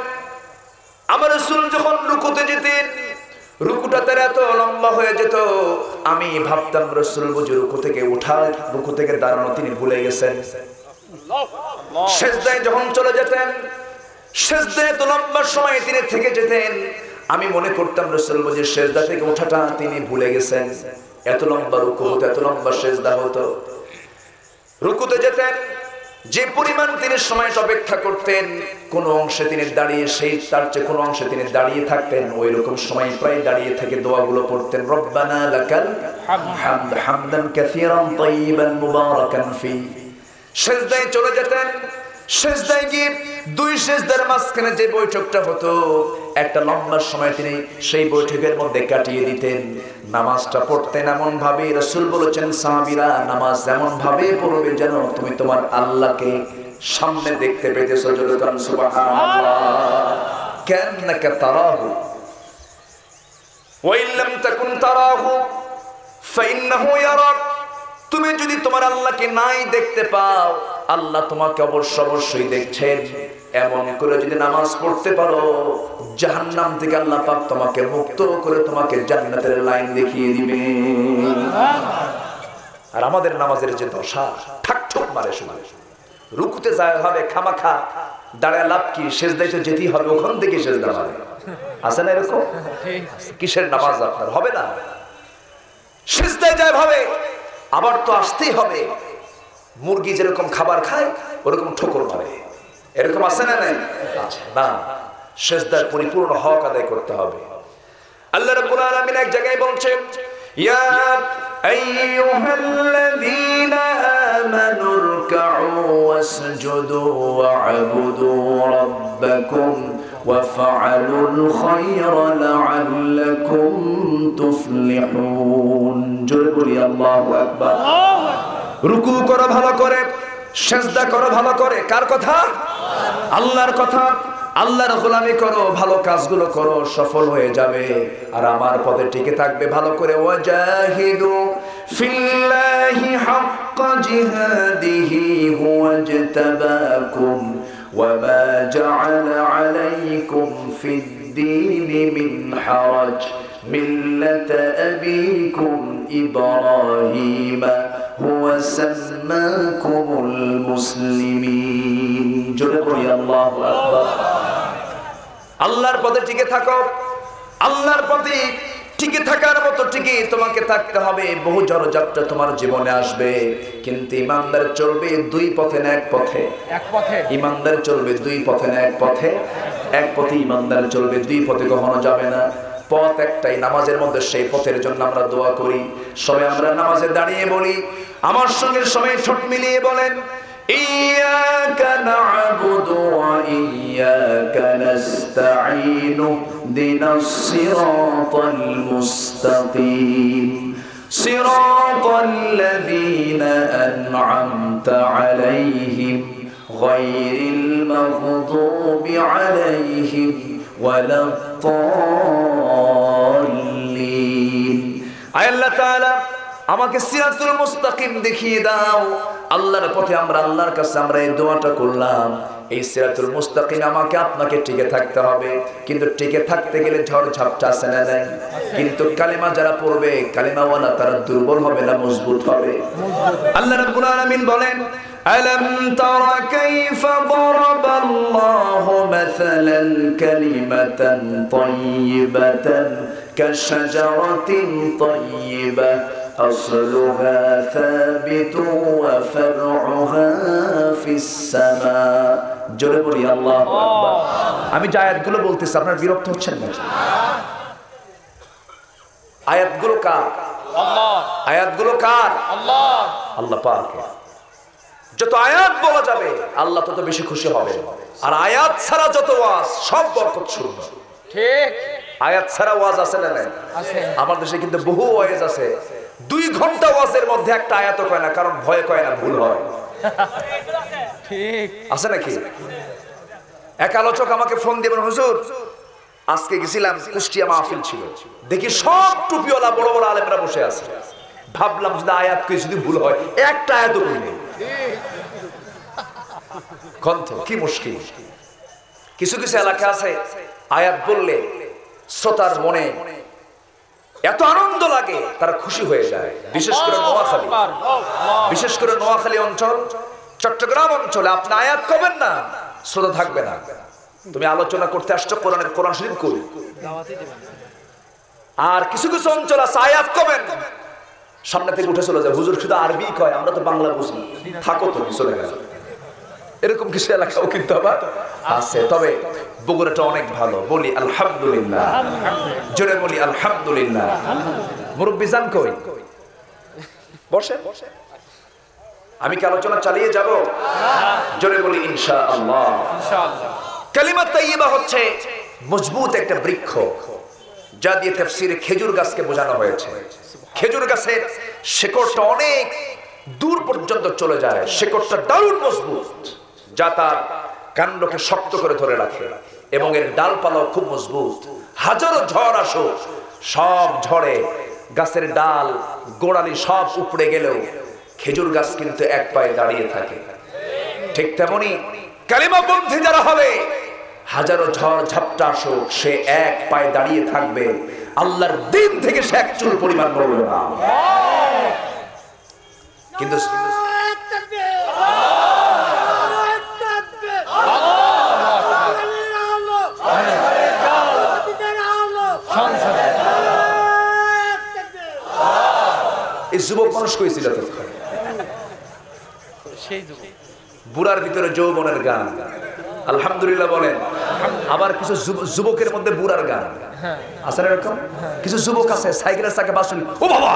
আমার রাসূল যখন রুকুতে যেতেন, রুকুটা তার এত লম্বা হয়ে যেত, আমি ভাবতাম রাসূল বুঝি রুকু থেকে ওঠা, রুকু থেকে দাঁড়ানো তিনি ভুলে গেছেন। সিজদায় যখন চলে যেতেন, সিজদায় এত লম্বা সময় তিনি থেকে যেতেন, আমি মনে করতাম রাসূল বুঝি সিজদা থেকে ওঠাটা তিনি ভুলে গেছেন। এত লম্বা রুকু হতো, এত লম্বা সিজদা হতো। রুকুতে যেতেন, যে পরিমাণ তিনি সময়টা অপেক্ষা করতেন, কোন অংশে তিনি দাঁড়িয়ে সেই তার চেয়ে কোন অংশে তিনি দাঁড়িয়ে থাকতেন, ওই রকম সময় প্রায় দাঁড়িয়ে থেকে দোয়াগুলো পড়তেন। রব্বানা লাকাল হামদ হামদান কাসীরান তাইয়িবান মুবারাকান ফি। সিজদায় চলে যেতেন, সিজদায় গিয়ে দুই সিজদার মাঝখানে যে বৈঠকটা হতো, একটা লম্বা সময় তিনি সেই বৈঠকের মধ্যে কাটিয়ে দিতেন। নামাজটা পড়তেন এমন ভাবে, রাসূল বলেছেন সাহাবীরা নামাজ এমন ভাবে পড়বে যেন তুমি তোমার আল্লাহকে সামনে দেখতে পেতেছো। জোরে বলুন সুবহানাল্লাহ। কান্নাকা তারাহু ওয়া ইল্লাম তাকুন তারাহু ফাইন্নাহু ইয়ারাক। তুমি যদি তোমার আল্লাহকে নাই দেখতে পাও, আল্লাহ তোমাকে অবশ্যই দেখছেন। এমন করে যদি নামাজ পড়তে পারো, জাহান্নাম থেকে আল্লাহ পাক তোমাকে মুক্ত করে তোমাকে জান্নাতের লাইন দেখিয়ে দিবে। আর আমাদের নামাজের যে দশা, ঠাকঠুক মারে শোনায়, রুকুতে যায় হবে খামাখা, দাঁড়ায় লাভ কি? সিজদায় তো যেতেই হবে, ওখান থেকে সিজদা মারে। আছে না এরকম? কিসের নামাজ আপনার হবে না? সিজদায় যায় ভাবে, আবার তো আসতেই হবে। মুরগি যেরকম খাবার খায় ওরকম ঠোকর মারে, এরকম আছে না নাই? আচ্ছা না, সিজদার পরিপূর্ণ হক আদায় করতে হবে। আল্লাহ রাব্বুল আলামিন এক জায়গায় বলছেন, ইয়া আইয়ুহাল্লাযীনা আমানু রুকউ ওয়াসজুদু ওয়া'বুদু রাব্বাকুম وفعلوا الخير لعلكم تفلحون জোরে বলি আল্লাহু আকবার রুকু করো ভালো করে সিজদা করো ভালো করে কার কথা আল্লাহর কথা আল্লাহর গোলামি করো ভালো কাজগুলো করো সফল হয়ে যাবে আর আমার পথে টিকে থাকবে ভালো করে ওয়াজাহিদু ফিল্লাহি হাক্কা জিহাদিহি হুয়াজতাবাকুম ওয়ামা জাআলা আলাইকুম ফিদ-দীনি মিন হারাজ মিল্লাতা আবিকুম ইব্রাহিম হুয়া সাম্মাকুমুল মুসলিমিন জোরে বলি আল্লাহু আকবার আল্লাহর পথে টিকে থাকো আল্লাহর পথে টিকে থাকার মতো টিকে তোমাকে থাকতে হবে বহু জড়যাত্রা তোমার জীবনে আসবে কিন্তু ইমানদার চলবে দুই পথে না এক পথে ইমানদার চলবে দুই পথে না এক পথে এক পথে ইমানদার চলবে দুই পথে কখনো যাবে না পথ একটাই নামাজের মধ্যে সেই পথের জন্য আমরা দোয়া করি সবাই আমরা নামাজে দাঁড়িয়ে বলি আমার সঙ্গে সবাই ঠোঁট মিলিয়ে বলেন إياك نعبد وإياك نستعين اهدنا الصراط المستقيم صراط الذين أنعمت عليهم غير المغضوب عليهم ولا الضالين أي الله تعالى আমাকে সিরাতুল মুস্তাকিম দেখিয়ে দাও আল্লাহর পথে আমরা আল্লাহর কাছে আমরা এই দোয়াটা করলাম এই সিরাতুল মুস্তাকিম আমাকে আপনাকে টিকে থাকতে হবে কিন্তু টিকে থাকতে গেলে ঝড় ঝাপটা আসে না নাই কিন্তু কালিমা যারা পড়বে কালিমাওয়ালা তারা দুর্বল হবে না মজবুত হবে আল্লাহ রাব্বুল আলামিন বলেন ألم تر كيف ضرب الله مثلا كلمة طيبة كشجرة طيبة أصلها ثابت وفرعها في السماء জোরে বলি আল্লাহু আকবার আমি যে আয়াতগুলো বলতেছি আপনারা বিরক্ত হচ্ছেন না আয়াতগুলো কার আল্লাহ আয়াতগুলো কার আল্লাহ আল্লাহ পাক যত আয়াত বলা যাবে আল্লাহ তত বেশি খুশি হবে আর আয়াত ছাড়া যত ওয়াজ সব বরকত শূন্য ঠিক আয়াত ছাড়া ওয়াজ আছে না নাই আছে আমাদের দেশে কিন্তু বহু ওয়াজ আছে 2 ঘন্টা ওয়াজের মধ্যে একটা আয়াতও কয় না কারণ ভয় কয় না ভুল হয় ঠিক আছে নাকি এক আলোচক আমাকে ফোন দিবেন হুজুর আজকে গেছিলাম কুষ্টিয়া মাহফিল ছিল দেখি সব টুপিওয়ালা বড় বড় আলেমরা বসে আছে ভাবলাম যদি আয়াত কই যদি ভুল হয় একটা আয়াতও কই নেই কন্ত কি মুশকিল কিছু কিছু এলাকা আছে আয়াত বললে শ্রোতার মনে এত আনন্দ লাগে তারা খুশি হয়ে যায় বিশেষ করে নোয়াখালী অঞ্চল চট্টগ্রাম অঞ্চলে আপনি আয়াত কবেন না শ্রোতা থাকবে না তুমি আলোচনা করতে আসছো কোরআন শরীফ কই আর কিছু কিছু অঞ্চল আছে আয়াত কবেন সামনে থেকে উঠে চলে যায় হুজুর শুধু আরবি কয় আমরা তো বাংলা বুঝি থাকো তো চলে গেল এরকম কিছু এলাকাও কিন্তু আবার আছে তবে বগুড়াটা অনেক ভালো বলি আলহামদুলিল্লাহ জোরে বলি আলহামদুলিল্লাহ মুরব্বি জান কই বসে আমি কি আলোচনা চালিয়ে যাব জোরে বলি ইনশাআল্লাহ ইনশাআল্লাহ কালিমা তাইয়্যিবা হচ্ছে মজবুত একটা বৃক্ষ যা দিয়ে তাফসীরে খেজুর গাছকে বোঝানো হয়েছে খেজুর গাছের শিকড়টা অনেক দূর পর্যন্ত চলে যায় শিকড়টা দারুণ মজবুত যা তার কাণ্ডকে শক্ত করে ধরে রাখে এবং এর ডালপালাও খুব মজবুত হাজারো ঝড় আসুক সব ঝড়ে গাছের ডাল গোড়ালি সব উপড়ে গেলেও খেজুর গাছ কিন্তু এক পায়ে দাঁড়িয়ে থাকে ঠিক তেমনি কালিমাপন্থী যারা হবে হাজারো ঝড় ঝাপটা আসুক সে এক পায়ে দাঁড়িয়ে থাকবে আল্লাহর দিন থেকে সে এক চুল পরিমাণ নড়বে না কিন্তু এই যুবক মানুষ কইছিল বুড়ার ভিতরে যৌবনের গান আলহামদুলিল্লাহ বলেন আবার কিছু যুবকের মধ্যে বুড়ার গান আছে না এরকম কিছু যুবক আছে সাইকেলের চাকা বাসুন ও বাবা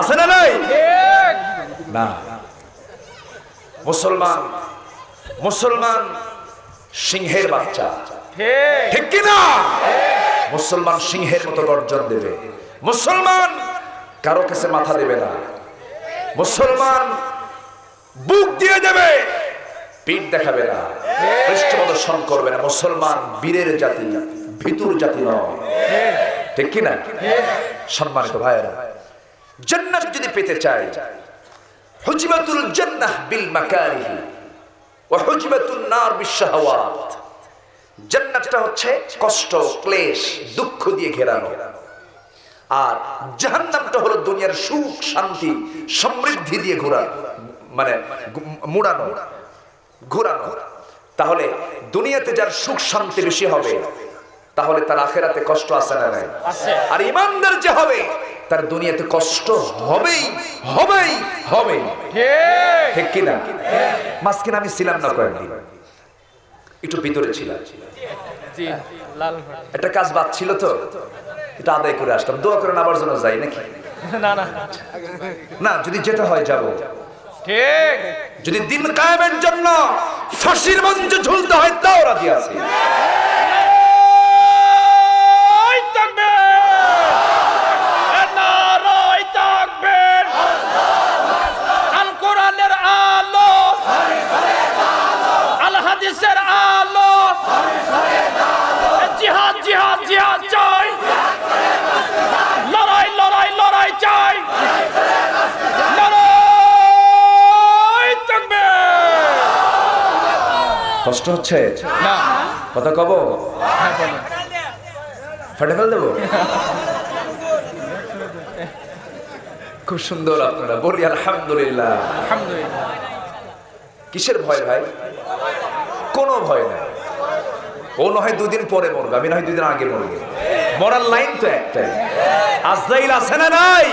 আছে না নাই না মুসলমান সিংহের বাচ্চা ঠিক ঠিক কিনা? মুসলমান সিংহের মতো গর্জন দেবে, মুসলমান কারো কাছে মাথা দেবে না, মুসলমান বুক দিয়ে দেবে, পিঠ দেখাবে না, পৃষ্ঠপ্রদর্শন করবে না। মুসলমান বীরের জাতি, ভিতুর জাতি নয়, ঠিক কিনা? সম্মানিত ভাইয়েরা, জান্নাত যদি পেতে চাই, হুজবাতুল জান্নাহ বিল মাকারিহি ওয়া হুজবাতুন নার বিশ-শাহাওয়াত। জান্নাতটা হচ্ছে কষ্ট, ক্লেশ, দুঃখ দিয়ে ঘেরানো, আর জাহান্নামটা হলো দুনিয়ার সুখ, শান্তি, সমৃদ্ধি দিয়ে মুড়ানো, ঘোরানো। তাহলে দুনিয়াতে যার সুখ শান্তি বেশি হবে, তাহলে তার আখেরাতে কষ্ট আছে না নাই? আর ইমানদার যে হবে, তার দুনিয়াতে কষ্ট হবেই হবেই হবে, ঠিক কিনা? মাঝখানে আমি ছিলাম না কয়েকদিন, একটু ভিতরে ছিলাম, জি লাল একটা কাজ বাদ ছিল, তো এটা আদায় করে আসলাম। দোয়া করেন আবার যেন যাই নাকি? না না না, যদি যেতে হয় যাব। ঠিক যদি দিন কায়েমের জন্য ফাঁসির মঞ্চে ঝুলতে হয়, তাও রাজি আছি। এই তাকবীর, নারায়ে তাকবীর, আল কোরআনের আলো, আল হাদিসের আলো, জিহাদ জিহাদ জিহাদ চাই, লড়াই লড়াই লড়াই চাই, নারায়ে তাকবীর। কষ্ট হচ্ছে না কথা কব, হ্যাঁ বলেন। ফেটে ফেল দেবো। খুব সুন্দর আপনারা বলি আলহামদুলিল্লাহ। আলহামদুলিল্লাহ। কিসের ভয় ভাই? কোনো ভয় নাই। ও নয় দুদিন পরে মরবে, আমি নয় দুদিন আগে মরবে। মরার লাইন তো একটাই, আজরাইল আছে না নাই?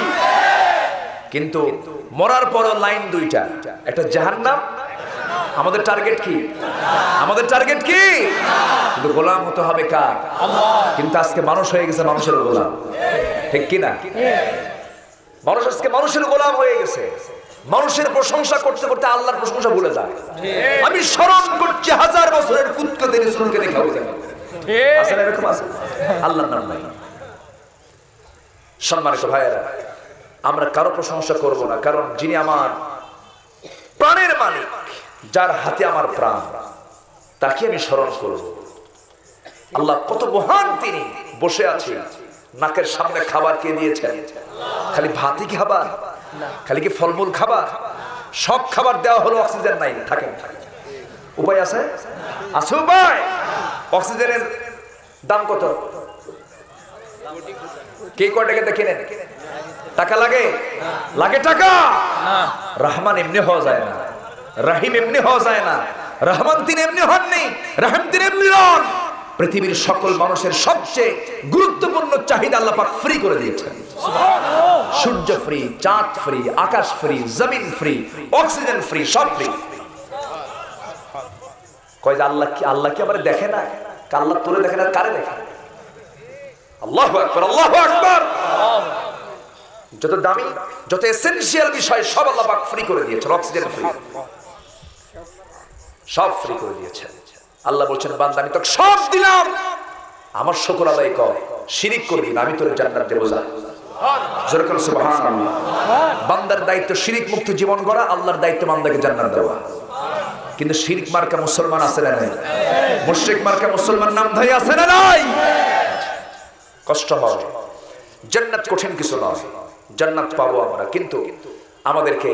কিন্তু মরার পর লাইন দুইটা, একটা জাহান্নাম। আমাদের টার্গেট কি? আমাদের টার্গেট কি? কিন্তু গোলাম হতে হবে কার? কিন্তু আজকে মানুষ হয়ে গেছে মানুষের গোলাম, ঠিক কিনা? মানুষ আজকে মানুষের গোলাম হয়ে গেছে। মানুষের প্রশংসা করতে করতে আল্লাহর প্রশংসা ভুলে যায়। আমি স্মরণ করছি 1000 বছরের কুৎকাতে রাসূলকে দেখা হয়ে যাবে, আছে না এরকম? আছে? আল্লাহর নাম নাই। সম্মানিত ভাইয়েরা, আমরা কারো প্রশংসা করব না, কারণ যিনি আমার প্রাণের মালিক, যার হাতে আমার প্রাণ, তাকে আমি স্মরণ করব। আল্লাহ কত মহান, তিনি বসে আছেন, নাকের সামনে খাবার কে দিয়েছেন? খালি ভাতই খাবার? খালি কি ফলমূল খাবার? সব খাবার দেওয়া হলো, অক্সিজেন নাই, থাকেন। উপায় আছে? আছে উপায়? অক্সিজেনের দাম কত? কে কয় টাকাতে কেনেন? টাকা লাগে? লাগে টাকা? রহমান এমনি হওয়া যায় না, রহিম এমনি হওয়া যায় না। রহমান তিনি এমনি হননি, রহিম তিনি এমনি নন। পৃথিবীর সকল মানুষের সবচেয়ে গুরুত্বপূর্ণ চাহিদা আল্লাহ পাক ফ্রি করে দিয়েছেন। সূর্য ফ্রি, চাঁদ ফ্রি, আকাশ ফ্রি, জমিন ফ্রি, অক্সিজেন ফ্রি, সব ফ্রি। কয় যে আল্লাহ কি আমারে দেখে না? আল্লাহ তোরে দেখে না, কারে দেখে? আল্লাহু আকবার, আল্লাহু আকবার। যত দামি, যত এসেনশিয়াল বিষয় সব আল্লাহ পাক ফ্রি করে দিয়েছেন। অক্সিজেন ফ্রি, সব ফ্রি করে দিয়েছেন। আল্লাহ বলছেন, বান্দা আমি তোকে সব দিলাম, আমার শুকর আদায় কর। শিরিক করবি না, আমি তোর জান্নাত দেব। যা, জোরে করে সুবহানাল্লাহ। বান্দার দায়িত্ব শিরিক মুক্ত জীবন গড়া, আল্লাহর দায়িত্ব বান্দাকে জান্নাত দেওয়া। কিন্তু শিরিক মার্কা মুসলমান আছে না নাই? মুশরিক মার্কা মুসলমান নামধারী আছে না নাই? কষ্ট হয়। জান্নাত কঠিন কিছু নয়, জান্নাত পাবো আমরা, কিন্তু আমাদেরকে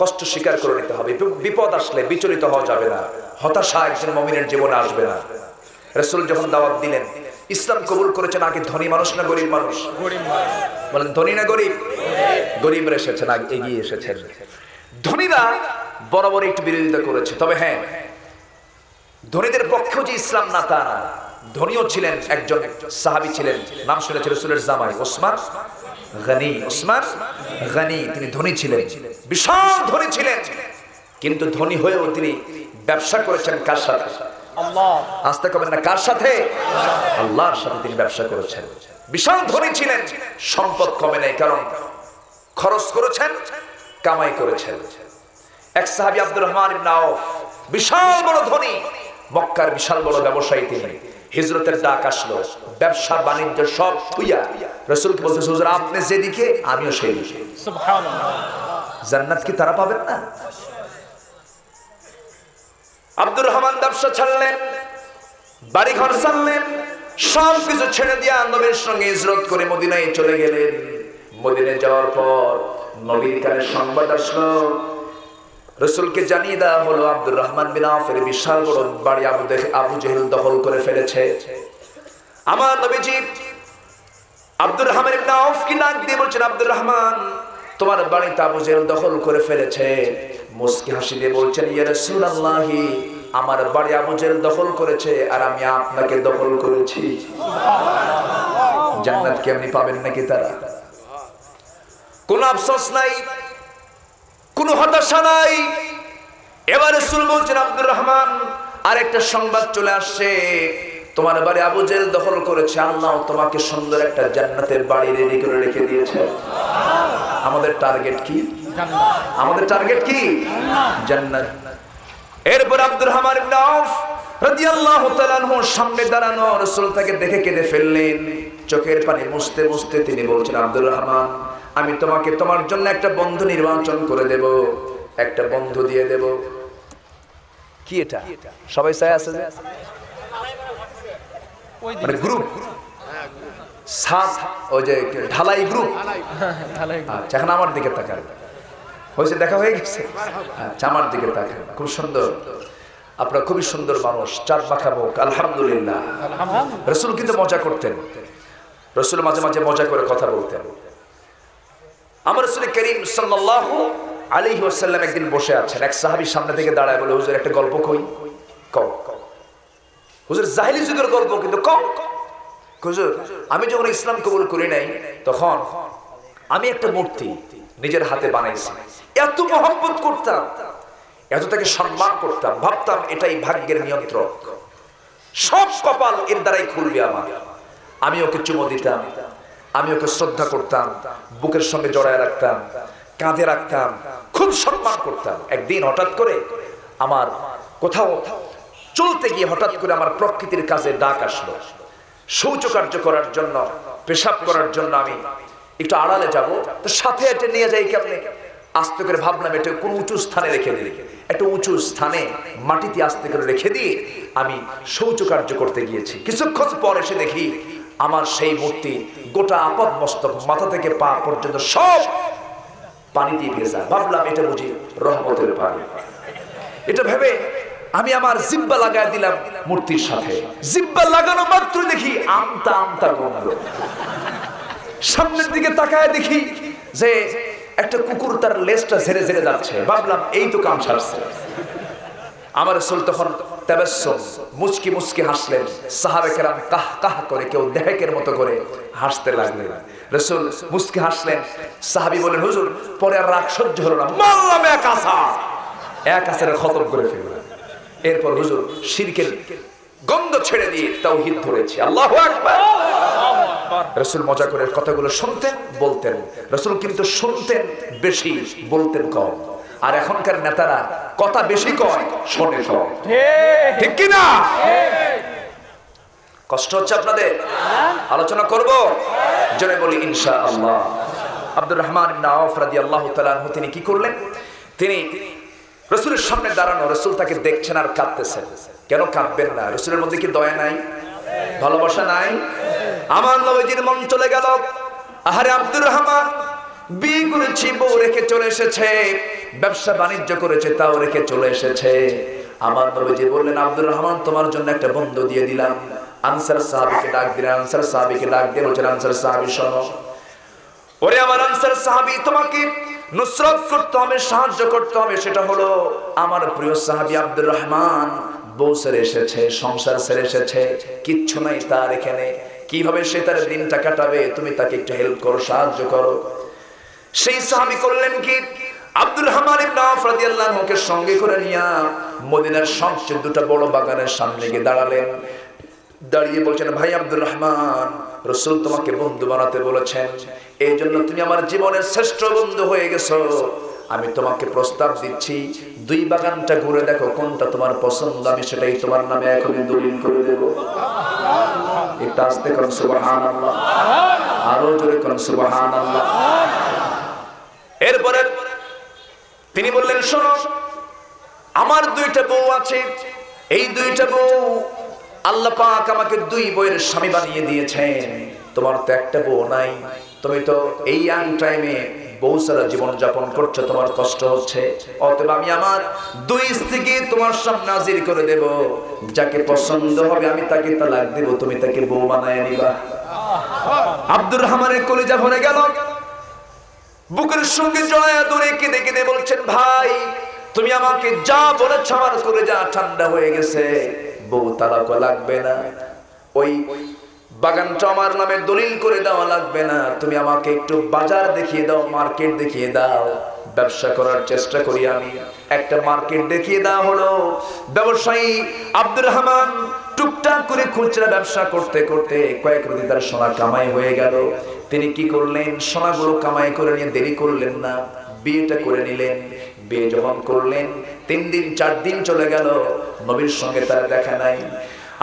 কষ্ট স্বীকার করে নিতে হবে। বিপদ আসলে বিচলিত হওয়া যাবে না, হতাশা একজন মুমিনের জীবনে আসবে না। রাসূল যখন দাওয়াত দিলেন, ইসলাম কবুল করেছেন আগে ধনী মানুষ না গরিব মানুষ? বলেন ধনী না গরিব? গরিবরা এসেছেন, আগে এগিয়ে এসেছেন। ধনীরা বরাবর একটু বিরোধিতা করেছে, তবে হ্যাঁ, ধনীদের পক্ষেও যে ইসলাম না তা না। ধনীও ছিলেন, একজন সাহাবী ছিলেন, নাম শুনেছেন, রাসূলের জামাই ওসমান গনি। ওসমান গনি, তিনি ধনী ছিলেন, বিশাল ধনী ছিলেন। কিন্তু ধনী হয়েও তিনি ব্যবসা করেছেন কার সাথে? আল্লাহ। আস্তে কবেন না, কার সাথে? আল্লাহর সাথে তিনি ব্যবসা করেছেন। বিশাল ধনী ছিলেন, সম্পদ কমে নাই, কারণ খরচ করেছেন, কামাই করেছেন। এক সাহাবী আব্দুর রহমান ইবনে আউফ, বিশাল বড় ধনী, মক্কার বিশাল বড় ব্যবসায়ী তিনি। হিজরতের ডাক আসলো, ব্যবসা বাণিজ্য সব থুইয়া রাসূলকে বলতেছে, হুজুর আপনি যেদিকে আমিও সেই দিকে। সুবহানাল্লাহ। জান্নাত কি তারা পাবেন না? আব্দুর রহমান ব্যবসা ছাড়লেন, বাড়ি ঘর ছাড়লেন, সব কিছু ছেড়ে দিয়া নবীর সঙ্গে হিজরত করে মদিনায় চলে গেলেন। মদিনায় যাওয়ার পর নবীর কানে সংবাদ আসলো, রাসূলকে জানিয়ে দেওয়া হলো আব্দুর রহমান বিন আওফের বিশাল বড় বাড়ি আবু জেহেল দখল করে ফেলেছে। আমার নবীজি আব্দুর রহমান ইবনে আওফ কি নাক দিয়ে বলছেন, আব্দুর রহমান তোমার বাড়িতে আবু জেহেল দখল করে ফেলেছে। মুস্কি হাসি দিয়ে বলছেন, ইয়া রাসূলুল্লাহ আমার বাড়ি আবু জেহেল দখল করেছে আর আমি আপনাকে দখল করেছি। জান্নাত কেমনি পাবেন নাকি তারা? কোন আফসোস নাই, কোন হতাশা নাই। এবার রাসূল বলছেন, আব্দুর রহমান আরেকটা সংবাদ চলে আসছে, তোমার বাড়ি আবু জেহেল দখল করেছে, আল্লাহ তোমাকে সুন্দর একটা জান্নাতের বাড়ি রেডি করে রেখে দিয়েছে। আমাদের টার্গেট কি? আমাদের টার্গেট কি? জান্নাত। এরপর আব্দুর রহমান ইবনে আওফ রাদিয়াল্লাহু তাআলা আনহু সামনে দাঁড়ানো, রাসূল তাকে দেখে কেঁদে ফেললেন। চোখের পানি মুছতে মুছতে তিনি বলছেন, আব্দুর রহমান আমি তোমাকে তোমার জন্য একটা বন্ধু নির্বাচন করে দেব, একটা বন্ধু দিয়ে দেব। কি এটা? সবাই চাই আছে যে মানে গ্রুপ সাত, ওই যে ঢালাই গ্রুপ। আচ্ছা এখন আমার দিকে তাকান, হয়েছে দেখা হয়ে গেছে। আচ্ছা আমার দিকে তাকান, খুব সুন্দর, আপনারা খুবই সুন্দর মানুষ, চাঁদ মাখা মুখ, আলহামদুলিল্লাহ। রাসূল কিন্তু মজা করতেন, রাসূল মাঝে মাঝে মজা করে কথা বলতেন। আমার রাসূল করিম সাল্লাল্লাহু আলাইহি ওয়াসাল্লাম একদিন বসে আছেন, এক সাহাবী সামনে থেকে দাঁড়ায় বলে, হুজুর একটা গল্প কই। কও। হুজুর জাহেলি যুগের গল্প, কিন্তু কও। হুজুর আমি যখন ইসলাম কবুল করি নাই তখন আমি একটা মূর্তি নিজের হাতে বানাইছি, এত মহব্বত করতাম, এত তাকে সম্মান করতাম, ভাবতাম এটাই ভাগ্যের নিয়ন্ত্রক, সব কপাল এর দ্বারাই খুলবে আমার। আমি ওকে চুমো দিতাম, আমি ওকে শ্রদ্ধা করতাম, বুকের সঙ্গে জড়ায় রাখতাম, কাঁধে রাখতাম, খুব সম্মান করতাম। একদিন হঠাৎ করে আমার কোথাও চলতে গিয়ে হঠাৎ করে আমার প্রকৃতির কাছে ডাক আসলো, শৌচকার্য করার জন্য, পেশাব করার জন্য আমি একটু আড়ালে যাব, তো সাথে এটা নিয়ে যাই কেমনে? আস্তে করে ভাবলাম এটা কোন উঁচু স্থানে রেখে দিই, একটা উঁচু স্থানে মাটিতে আস্তে করে রেখে দিয়ে আমি শৌচকার্য করতে গিয়েছি। কিছুক্ষণ পর এসে দেখি আমার সেই মূর্তি গোটা আপদ মস্তক মাথা থেকে পা পর্যন্ত সব পানি দিয়ে ভেজা। ভাবলাম এটা বুঝি রহমতের পানি। এটা ভেবে আমি আমার জিব্বা লাগায় দিলাম মূর্তির সাথে। জিব্বা লাগানো মাত্র দেখি আমতা আমতা গন্ধ। সামনের দিকে তাকায় দেখি যে একটা কুকুর তার লেজটা ঝেড়ে ঝেড়ে যাচ্ছে। ভাবলাম এই তো কাম সারছে। আমার রাসূল তখন তাবাসসুম মুচকি মুচকি হাসলেন। সাহাবে কেরাম কাহ কাহ করে কেউ দেহেকের মতো করে হাসতে লাগলেন। রাসূল মুচকি হাসলেন। সাহাবী বলেন, হুজুর পরে আর রাগ সহ্য হলো না, মারলাম এক আসা, এক আসারে খতম করে ফেললাম। এরপর হুজুর শিরকের গন্ধ ছেড়ে দিয়ে তাওহীদ ধরেছি। আল্লাহু আকবার। রাসূল মজা করে কথাগুলো শুনতেন, বলতেন। রাসূল কিন্তু শুনতেন বেশি, বলতেন কম। আর এখনকার নেতারা কথা বেশি কয়, শোনে কম। ঠিক কি না? কষ্ট হচ্ছে আপনাদের? আলোচনা করব, জোরে বলি ইনশাআল্লাহ। আব্দুর রহমান ইবনে আওফ রাদিয়াল্লাহু তাআলা আনহু তিনি কি করলেন? তিনি রাসূলের সামনে দাঁড়ানো, রাসূল তাকে দেখছেন আর কাঁদতেছেন। কেন কাঁদবেন না? রাসূলের মধ্যে কি দয়া নাই, ভালোবাসা নাই? আমার নবীজির মন চলে গেল। আহারে আব্দুর রহমান বিয়ে করেছি, বউ রেখে চলে এসেছে, ব্যবসা বাণিজ্য করেছে, তাও রেখে চলে এসেছে। আমার নবীজি বললেন, আব্দুর রহমান তোমার জন্য একটা বন্ধু দিয়ে দিলাম। আনসার সাহাবীকে ডাক দিলেন। আনসার সাহাবীকে ডাক দিয়ে বলছেন, আনসার সাহাবী শোনো, ওরে আমার আনসার সাহাবী, তোমাকে নুসরত করতে হবে, সাহায্য করতে হবে। সেটা হলো আমার প্রিয় সাহাবী আব্দুর রহমান বউ ছেড়ে এসেছে, সংসার ছেড়ে এসেছে, কিচ্ছু নাই তার এখানে। কিভাবে সে তার দিনটা কাটাবে, তুমি তাকে একটু হেল্প করো, সাহায্য করো। সেই সাহাবী করলেন কি, আব্দুর রহমান ইবনে আওফ রাদিয়াল্লাহু আনহুকে সঙ্গে করে নিয়ে মদিনার সবচেয়ে দুটো বড় বাগানের সামনে গিয়ে দাঁড়ালেন। দাঁড়িয়ে বলছেন, ভাই আব্দুর রহমান, রাসূল তোমাকে বন্ধু বানাতে বলেছেন, এই জন্য তুমি আমার জীবনের শ্রেষ্ঠ বন্ধু হয়ে গেছো। আমি তোমাকে প্রস্তাব দিচ্ছি, দুই বাগানটা ঘুরে দেখো, কোনটা তোমার পছন্দ, আমি সেটাই তোমার নামে এখনই দলিল করে দেব। একটু আস্তে করুন সুবহানাল্লাহ, আরো জোরে করুন সুবহানাল্লাহ। এরপরে তিনি বললেন, শোনো, আমার দুইটা বউ আছে, এই দুইটা বউ আল্লাহ পাক আমাকে দুই বউয়ের স্বামী বানিয়ে দিয়েছেন, তোমার তো একটা বউ নাই, তুমি তো এই ইয়াং টাইমে বউ ছাড়া জীবন যাপন করছো, তোমার কষ্ট হচ্ছে, অতএব আমি আমার দুই স্ত্রীকে তোমার সামনে হাজির করে দেব, যাকে পছন্দ হবে আমি তাকে তালাক দেব, তুমি তাকে বউ বানায় নিবা। আব্দুর রহমানের কলিজা ভরে গেল, বুকের সঙ্গে জড়ায়া দূরে কেঁদে কেঁদে বলছেন, ভাই তুমি আমাকে যা বলেছ আমার কলিজা ঠান্ডা হয়ে গেছে, বউ তালাক লাগবে না, ওই বাগানটা আমার নামে দলিল করে দেওয়া লাগবে না, তুমি আমাকে একটু বাজার দেখিয়ে দাও, মার্কেট দেখিয়ে দাও, ব্যবসা করার চেষ্টা করি আমি। একটা মার্কেট দেখিয়ে দেওয়া হলো। ব্যবসায়ী আব্দুর রহমান টুকটাক করে খুচরা ব্যবসা করতে করতে কয়েক রাতে তার সোনা কামাই হয়ে গেল। তিনি কি করলেন, সোনাগুলো কামাই করে নিয়ে দেরি করলেন না, বিয়েটা করে নিলেন। বিয়ে যখন করলেন 3 দিন 4 দিন চলে গেল, নবীর সঙ্গে তার দেখা নাই।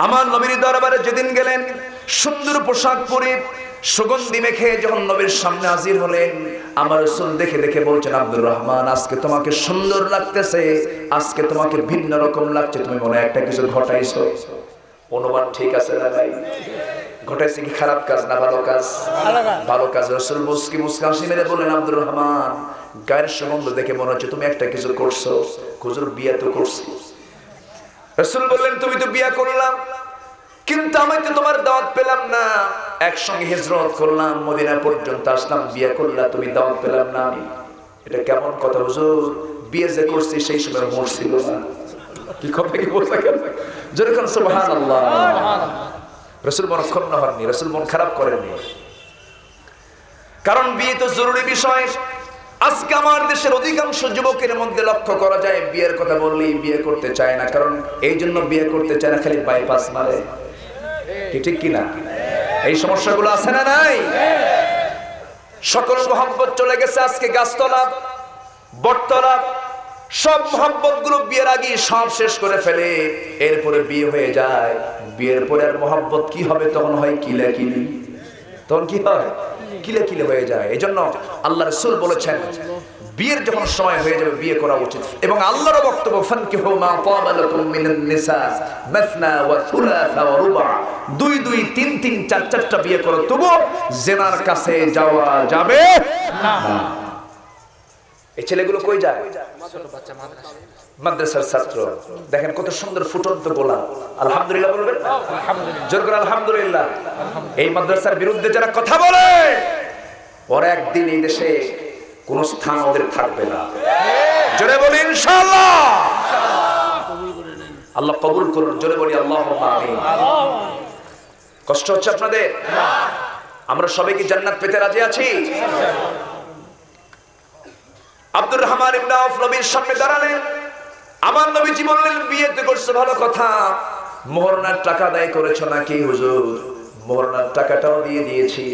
আমার নবীর দরবারে যেদিন গেলেন, সুন্দর পোশাক পরে সুগন্ধি মেখে যখন নবীর সামনে হাজির হলেন, আমার রাসূল দেখে দেখে বলছেন, আব্দুর রহমান আজকে তোমাকে সুন্দর লাগতেছে, আজকে তোমাকে ভিন্ন রকম লাগছে, তুমি মনে একটা কিছু ঘটাইছো। অনুমান ঠিক আছে না ভাই? ঘটাইছে কি খারাপ কাজ না ভালো কাজ? ভালো কাজ। রাসূল মুস্কি মুস্কি হাসি মেরে বললেন, আব্দুর রহমান গায়ের সুগন্ধ দেখে মনে হচ্ছে তুমি একটা কিছু করছো। হুজুর বিয়ে তো করছি। রাসূল বললেন, তুমি তো বিয়ে করলাম, কিন্তু আমি তো তোমার দাওয়াত পেলাম না, একসঙ্গে হিজরত করলাম, মদিনা পর্যন্ত আসলাম, বিয়ে করলাম, তুমি দাওয়াত পেলাম না। আমি এটা কেমন কথা হুজুর? বিয়ে যে করছি সেই সময় মরছিল না। কি কথা কি বলতে গেল? যেরকম সুবহানাল্লাহ। রাসূল মন ক্ষুণ্ণ হননি, রাসূল মন খারাপ করেননি, কারণ বিয়ে তো জরুরি বিষয়। আজকে আমার দেশের অধিকাংশ যুবকের মধ্যে লক্ষ্য করা যায়, বিয়ের কথা বললেই বিয়ে করতে চায় না, কারণ এই জন্য বিয়ে করতে চায় না, খালি বাইপাস মারে। কি ঠিক কিনা? এই সমস্যাগুলো আছে না নাই? সকল মোহাম্মত চলে গেছে আজকে গাছতলা, বটতলা, সব মোহাম্মত গুলো বিয়ের আগে সব শেষ করে ফেলে, এরপরে বিয়ে হয়ে যায়। বিয়ের পরে আর মোহাম্মত কি হবে? তখন হয় কিলাকিলি। তখন কি হয়? কিলাকিলি হয়ে যায়। এই জন্য আল্লাহ রাসূল বলেছেন, বিয়ের যখন সময় হয়ে যাবে বিয়ে করা উচিত। এবং আল্লাহর বক্তব্য, ফানকিহু মা তাবা লাকুম মিনান নিসা মাসনা ওয়া সুলাসা ওয়া রুবা, 2 2 3 3 4 4টা বিয়ে করো, তবু জিনার কাছে যাওয়া যাবে না। এই ছেলেগুলো কই যায়? ছোট বাচ্চা মাদ্রাসার ছাত্র। দেখেন কত সুন্দর ফুটন্ত গোলাপ। আলহামদুলিল্লাহ বলবেন? আলহামদুলিল্লাহ, জোর করে আলহামদুলিল্লাহ। এই মাদ্রাসার বিরুদ্ধে যারা কথা বলে, ওর একদিন এই দেশে কোন স্থান ওদের থাকবে না। জোরে বলি ইনশাআল্লাহ। আল্লাহ কবুল করুন। জোরে বলি আল্লাহুম্মা আমিন। কষ্ট হচ্ছে আপনাদের? আমরা সবাই কি জান্নাত পেতে রাজি আছি? আব্দুর রহমান ইবনে আউফ নবীর সামনে দাঁড়ালেন। আমার নবীজি বললেন, বিয়ে তো করছো ভালো কথা, মোহরানার টাকা আদায় করেছো নাকি? হুজুর মোহরানার টাকাটাও দিয়ে দিয়েছি।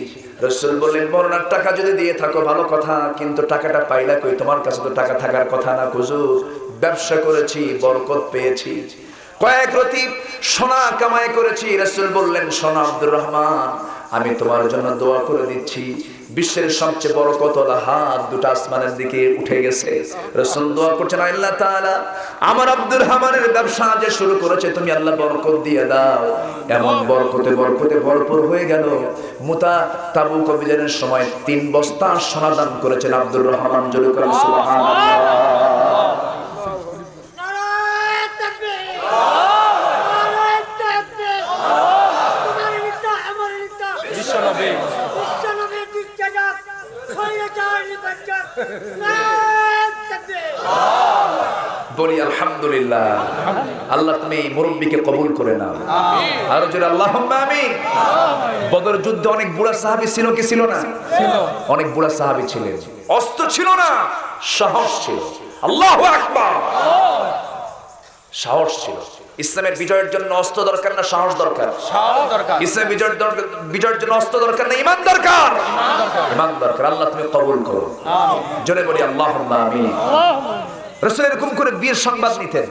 রাসূল বললেন, মোহরানার টাকা যদি দিয়ে থাকো ভালো কথা, কিন্তু টাকাটা পাইলা কই? তোমার কাছে তো টাকা থাকার কথা না। হুজুর ব্যবসা করেছি, বরকত পেয়েছি, কয়েক রাতি সোনা কামাই করেছি। রাসূল বললেন, সোনা আব্দুর রহমান, আমি তোমার জন্য দোয়া করে দিচ্ছি। বিশ্বের সবচেয়ে বড় কতলা হাত দুটো আসমানের দিকে উঠে গেছে। রাসূল দোয়া করছেন, আল্লাহ তাআলা আমার আব্দুর রহমানের ব্যবসা যে শুরু করেছে, তুমি আল্লাহ বরকত দিয়ে দাও। এমন বরকতে বরকতে ভরপুর হয়ে গেল। মুতা তাবুক অভিযানের সময় 3 বস্তা সোনা দান করেছেন আব্দুর রহমান। জোরে করে সুবহানাল্লাহ। বলি আলহামদুলিল্লাহ। আল্লাহ তুমি এই মুরব্বীকে কবুল করে নাও। আর জোরে আল্লাহুম্মা আমিন। বদর যুদ্ধে অনেক বুড়া সাহাবী ছিল কি ছিল না? ছিল। অনেক বুড়া সাহাবী ছিলেন, অস্ত্র ছিল না, সাহস ছিল। আল্লাহু আকবার। সাহস ছিল। ইসলামের বিজয়ের জন্য অস্ত্র দরকার না সাহস দরকার? সাহস দরকার। ইসলামের বিজয়ের জন্য অস্ত্র দরকার না ঈমান দরকার? ঈমান দরকার। আল্লাহ তুমি কবুল করো। আমিন। জোরে বলি আল্লাহুম্মা আমিন। রাসূল এরকম করে বিয়ের সংবাদ নিতেন।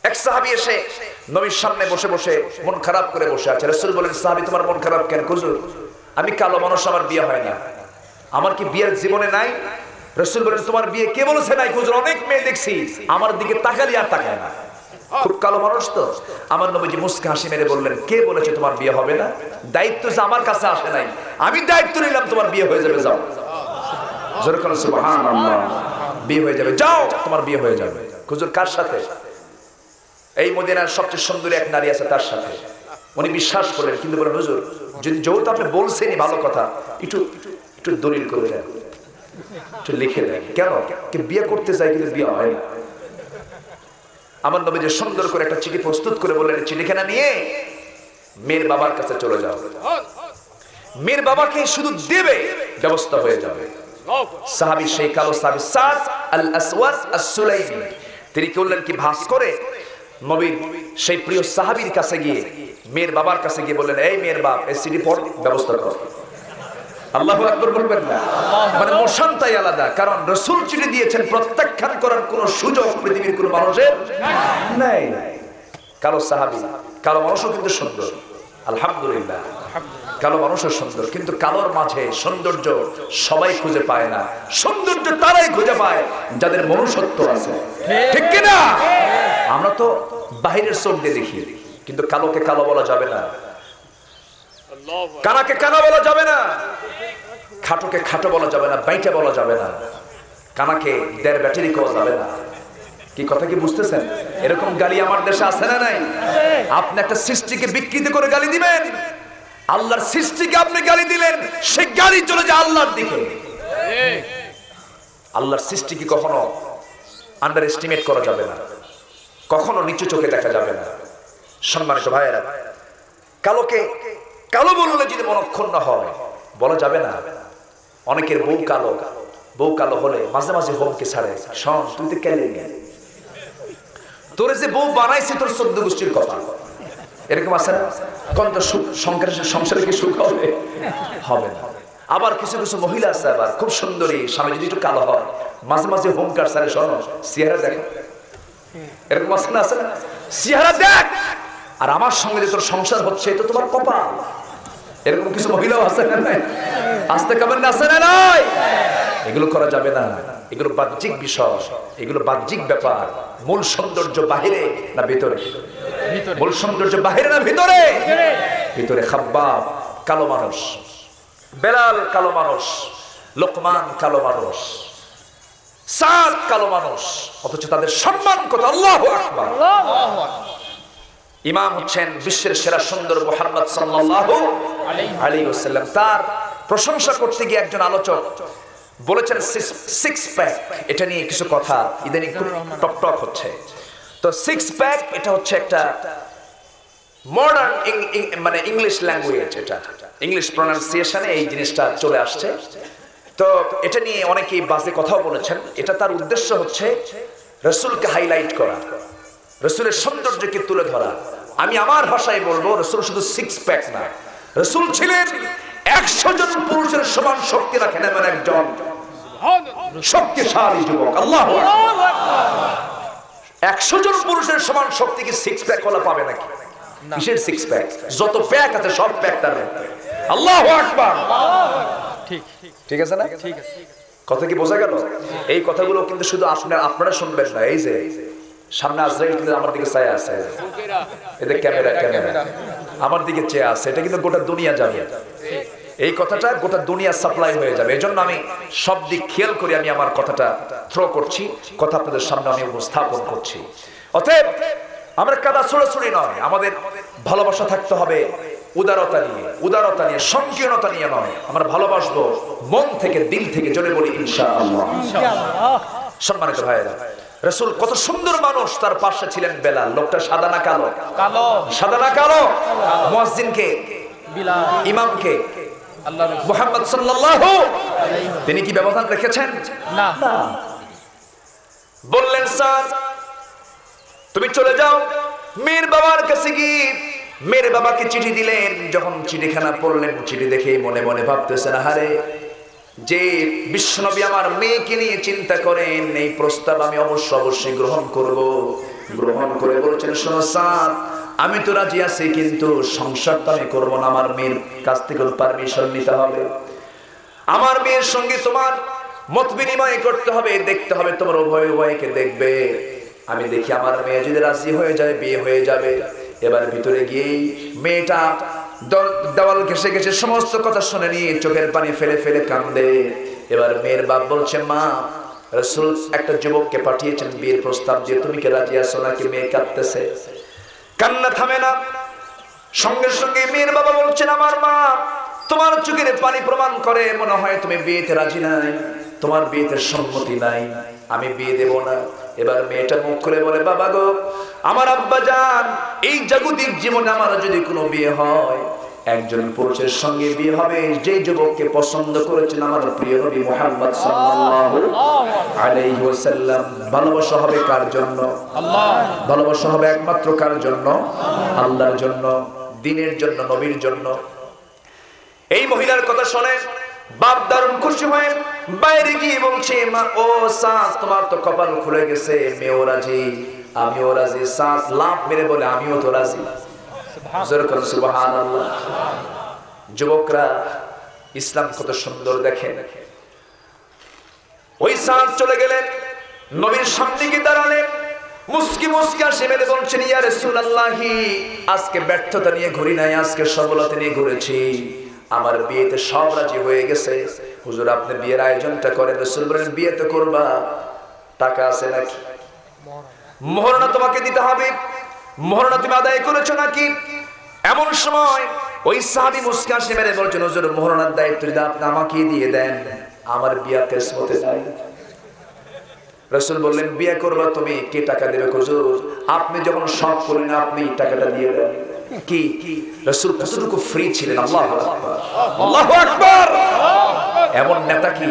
এক সাহাবী এসে নবীর সামনে বসে বসে মন খারাপ করে বসে আছে। রাসূল বলেন, সাহাবী তোমার মন খারাপ কেন? হুজুর আমি কালো মানুষ, আমার বিয়ে হয় না। আমার কি বিয়ের জীবনে নাই? রাসূল বলেন, তোমার বিয়ে কে বলেছে নাই? হুজুর অনেক মেয়ে দেখছি, আমার দিকে তাকালি আর তাকায় না, খুব কালো মানুষ তো। আমার নবীজি মুস্কা হাসি মেরে বললেন, কে বলেছে তোমার বিয়ে হবে না? দায়িত্ব যে আমার কাছে আসে নাই, আমি দায়িত্ব নিলাম তোমার বিয়ে হয়ে যাবে, যাও। জোরে বলেন সুবহানাল্লাহ। বিয়ে হয়ে যাবে, যাও, তোমার বিয়ে হয়ে যাবে। হুজুর কার সাথে? এই মদিনার সবচেয়ে সুন্দরী এক নারী আছে, তার সাথে। উনি বিশ্বাস করলেন, কিন্তু বলেন, হুজুর যদি যেহেতু আপনি বলছেনই ভালো কথা, একটু একটু দলিল করে দেন, একটু লিখে দেন। কেন? কি বিয়ে করতে চাই কিন্তু বিয়ে হয় না। আমার নবী যে সুন্দর করে একটা চিঠি প্রস্তুত করে বললেন, চিঠিখানা নিয়ে মেয়ের বাবার কাছে চলে যাও, মেয়ের বাবাকে শুধু দেবে, ব্যবস্থা হয়ে যাবে। সাহাবী সেই কালো সাহাবী সাদ আল আসওয়াদ আস-সুলাইমি, তিনি কি বললেন, কি ভাস করে নবীর সেই প্রিয় সাহাবীর কাছে গিয়ে, মেয়ের বাবার কাছে গিয়ে বললেন, এই মেয়ের বাপ, এই চিঠি পড়, ব্যবস্থা কর। আল্লাহু আকবার বলবেন না? মানে মোশনটাই আলাদা, কারণ রাসূল চিঠি দিয়েছেন, প্রত্যাখ্যান করার কোনো সুযোগ পৃথিবীর কোনো মানুষের নাই। কালো সাহাবী, কালো মানুষও কিন্তু সুন্দর, আলহামদুলিল্লাহ, কালো মানুষও সুন্দর, কিন্তু কালোর মাঝে সৌন্দর্য সবাই খুঁজে পায় না। সৌন্দর্য তারাই খুঁজে পায় যাদের মনুষ্যত্ব আছে, ঠিক কি না? আমরা তো বাহিরের চোখ দিয়ে দেখি, কিন্তু কালোকে কালো বলা যাবে না, কানাকে কানা বলা যাবে না, খাটোকে খাটো বলা যাবে না, বাইটা বলা যাবে না, কানাকে দেড় ব্যাটারি কওয়া যাবে না। কি কথা কি বুঝতেছেন? এরকম গালি আমার দেশে আছে না নাই? আপনি একটা সৃষ্টিকে বিকৃত করে গালি দিবেন, আল্লাহর সৃষ্টিকে আপনি গালি দিলেন, সে গালি চলে যায় আল্লাহর দিকে। আল্লাহর সৃষ্টিকে কখনো আন্ডার এস্টিমেট করা যাবে না, কখনো নিচু চোখে দেখা যাবে না। সম্মানিত ভাইয়েরা, কালোকে কালো বললে যদি মনক্ষুণ্ণ হয়, বলা যাবে না। অনেকের বউ কালো, বউ কালো হলে মাঝে মাঝে হোমকে ছাড়ে, শোন তুই তো কেন তোর যে বউ বানাইছে তোর 14 গোষ্ঠীর কথা, এরকম আছে না? কোন তো সংসারে কি সুখ হবে? হবে না। আবার কিছু কিছু মহিলা আছে আবার খুব সুন্দরী, স্বামী যদি একটু কালো হয়, মাঝে মাঝে হোমকার ছাড়ে, শোনো চেহারা দেখ, এরকম আছে না? আছে না? চেহারা দেখ, আর আমার সঙ্গে যে তোর সংসার হচ্ছে, এটা তোমার কপাল। এরকম কিছু মহিলাও আছে না? নাই? আসতে কেমন আছে না? নাই? এগুলো করা যাবে না, এগুলো বাহ্যিক বিষয়, এগুলো বাহ্যিক ব্যাপার। মূল সৌন্দর্য বাহিরে না ভিতরে? মূল সৌন্দর্য বাহিরে না ভিতরে? ভিতরে। খাব্বাব কালো মানুষ, বেলাল কালো মানুষ, লোকমান কালো মানুষ, সাদ কালো মানুষ, অথচ তাদের সম্মান কত! আল্লাহু আকবার। ইমাম হচ্ছেন বিশ্বের সেরা সুন্দর মুহাম্মদ সাল্লাল্লাহু আলাইহি ওয়াসাল্লাম। তার প্রশংসা করতে গিয়ে একজন আলোচক বলেছেন সিক্স প্যাক, এটা নিয়ে কিছু কথা ইদানিং খুব টক হচ্ছে। তো সিক্স প্যাক এটা হচ্ছে একটা মডার্ন মানে ইংলিশ ল্যাঙ্গুয়েজ, এটা ইংলিশ প্রনাউন্সিয়েশনে এই জিনিসটা চলে আসছে। তো এটা নিয়ে অনেকেই বাজে কথাও বলেছেন। এটা তার উদ্দেশ্য হচ্ছে রাসূলকে হাইলাইট করা, রাসূলের সৌন্দর্যকে তুলে ধরা। আমি আমার ভাষায় বলবো, রাসূল শুধু সিক্স প্যাক না, রাসূল ছিলেন 100 জন পুরুষের সমান শক্তি রাখেন এমন একজন শক্তিশালী যুবক। আল্লাহু আকবার। 100 জন পুরুষের সমান শক্তি কি সিক্স প্যাক ওলা পাবে নাকি? কিসের সিক্স প্যাক? যত প্যাক আছে সব প্যাক তার মধ্যে। আল্লাহু আকবার। ঠিক ঠিক আছে না? ঠিক আছে। কথা কি বোঝা গেল? এই কথাগুলো কিন্তু শুধু আপনারা শুনবেন না, এই যে সামনে আজরাইল কিন্তু আমার দিকে চায় আছে, এদের ক্যামেরা আমার দিকে চেয়ে আছে, এটা কিন্তু গোটা দুনিয়া যাবে। এই কথাটা গোটা দুনিয়া সাপ্লাই হয়ে যাবে। এই জন্য আমি সব দিক খেয়াল করে আমি আমার কথাটা থ্রো করছি, কথা আপনাদের সামনে আমি উপস্থাপন করছি। অতএব আমরা কাদা ছড়াছড়ি নয়, আমাদের ভালোবাসা থাকতে হবে উদারতা নিয়ে, সংকীর্ণতা নিয়ে নয়। আমরা ভালোবাসবো মন থেকে, দিল থেকে, জোরে বলি ইনশাআল্লাহ। সম্মানিত ভাইয়েরা, রাসূল কত সুন্দর মানুষ, তার পাশে ছিলেন বেলাল। লোকটা সাদা না কালো? কালো। সাদা না কালো? মুয়াজ্জিনকে, বিলাল, ইমামকে আল্লাহর মুহাম্মদ সাল্লাল্লাহু আলাইহি তিনি কি ব্যবধান রেখেছেন? না। বললেন, স্যার তুমি চলে যাও মেয়ের বাবার কাছে গিয়ে মেয়ের বাবাকে চিঠি দিলেন। যখন চিঠিখানা পড়লেন, চিঠি দেখে মনে মনে ভাবতেছেন, আহারে, যে বিশ্বনবী আমার মেয়েকে নিয়ে চিন্তা করেন, এই প্রস্তাব আমি অবশ্যই গ্রহণ করব। গ্রহণ করে বলছেন, শোনো স্যার, আমি তো রাজি আছি, কিন্তু সংসারটা আমি করবো না, আমার মেয়ের কাছ থেকে পারমিশন নিতে হবে, আমার মেয়ের সঙ্গে তোমার মত বিনিময় করতে হবে, দেখতে হবে, তোমার উভয়কে দেখবে। আমি দেখি আমার মেয়ে যদি রাজি হয়ে যায়, বিয়ে হয়ে যাবে। এবার ভিতরে গিয়েই মেয়েটা দেওয়াল ঘেসে ঘেসে সমস্ত কথা শুনে নিয়ে চোখের পানি ফেলে ফেলে কান্দে। এবার মেয়ের বাপ বলছে, মা, রাসূল একটা যুবককে পাঠিয়েছেন বিয়ের প্রস্তাব দিয়ে, তুমি কি রাজি আছো নাকি? মেয়ে কাঁদতেছে, কান্না থামে না। সঙ্গে সঙ্গে মেয়ের বাবা বলছেন, আমার মা, তোমার চোখের পানি প্রমাণ করে মনে হয় তুমি বিয়েতে রাজি নাই, তোমার বিয়েতে সম্মতি নাই, আমি বিয়ে দেব না। এবার মেয়েটা মুখ খুলে বলে, বাবা গো, আমার আব্বা জান, এই জাগতিক জীবনে আমার যদি কোনো বিয়ে হয়, একজন পুরুষের সঙ্গে বিয়ে হবে যে যুবককে পছন্দ করেছেন আমার প্রিয় নবী মুহাম্মদ সাল্লাল্লাহু আলাইহি ওয়াসাল্লাম। ভালোবাসা হবে কার জন্য? আল্লাহ। ভালোবাসা হবে একমাত্র কার জন্য? আল্লাহর জন্য, দ্বীনের জন্য, নবীর জন্য। এই মহিলার কথা শুনে বাপ দারুণ খুশি হয়ে বাইরে গিয়ে বলছে, মা, ও সাস, তোমার তো কপাল খুলে গেছে, মেয়েও রাজি, আমিও রাজি। সাস লাফ মেরে বলে, আমিও তো রাজি। সুবহানাল্লাহ। যুবকরা ইসলাম কত সুন্দর দেখেন। ওই সাস চলে গেলেন, নবীর সামনে গিয়ে দাঁড়ালেন, মুস্কি মুস্কি আসে মেরে বলছেন, ইয়া রাসূলুল্লাহি, আজকে ব্যর্থতা নিয়ে ঘুরি নাই, আজকে সফলতা নিয়ে ঘুরেছি। আমার বিয়েতে সব রাজি হয়ে গেছে, হুজুর আপনি বিয়ের আয়োজনটা করেন। রাসূল বলেন, বিয়ে তো করবা, টাকা আছে নাকি? মোহরনা তোমাকে দিতে হবে, মোহরনা তুমি আদায় করেছো নাকি? এমন সময় ওই সাহাবী মুস্কি আসে মেরে বলছেন, হুজুর মোহরনার দায়িত্ব যদি আপনি আমাকে দিয়ে দেন, আমার বিয়ে কিসমতে নাই। রাসূল বললেন, বিয়ে করবা তুমি, কে টাকা দেবে? হুজুর আপনি যখন সব করলেন, আপনি টাকাটা দিয়ে দেন। কি রাসূল কতটুকু ফ্রি ছিলেন! আল্লাহু আকবার, আল্লাহু আকবার। এমন নেতা কি,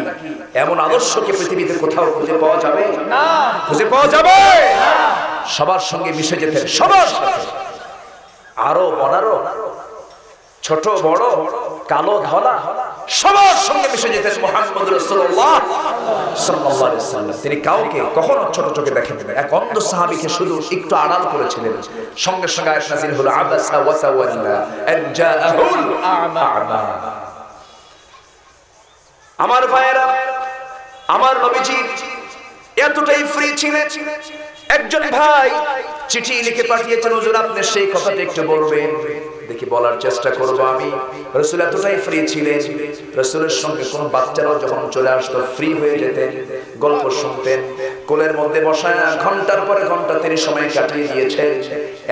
এমন আদর্শকে পৃথিবীতে কোথাও খুঁজে পাওয়া যাবে না, খুঁজে পাওয়া যাবে না। সবার সঙ্গে মিশে যেতেন, সবার সাথে, আরো অনারো, ছোট বড়, কালো ধলা, সবার সঙ্গে মিশে যেতেন মুহাম্মদ রাসূলুল্লাহ সাল্লাল্লাহু আলাইহি ওয়াসাল্লাম। তিনি কাউকে কখনো ছোট চোখে দেখেন না। এক অন্ধ সাহাবীকে শুধু একটু আড়াল করেছিলেন, সঙ্গে সঙ্গে আয়াত নাযিল হলো, আবাসা ওয়া তাওয়াল্লা আন জাআহুল আ'মা। আমার ভাইয়েরা, আমার নবীজি এতটাই ফ্রি ছিলেন। একজন ভাই চিঠি লিখে পাঠিয়েছেন, হুজুর আপনি সেই কথাটা একটু বলবেন। দেখি বলার চেষ্টা করব আমি। রাসূল এতটাই ফ্রি ছিলেন, রাসূলের সঙ্গে কোন বাচ্চারাও যখন চলে আসতো ফ্রি হয়ে যেতেন, গল্প শুনতেন, কোলের মধ্যে বসায় ঘন্টার পরে ঘন্টা তিনি সময় কাটিয়ে দিয়েছেন।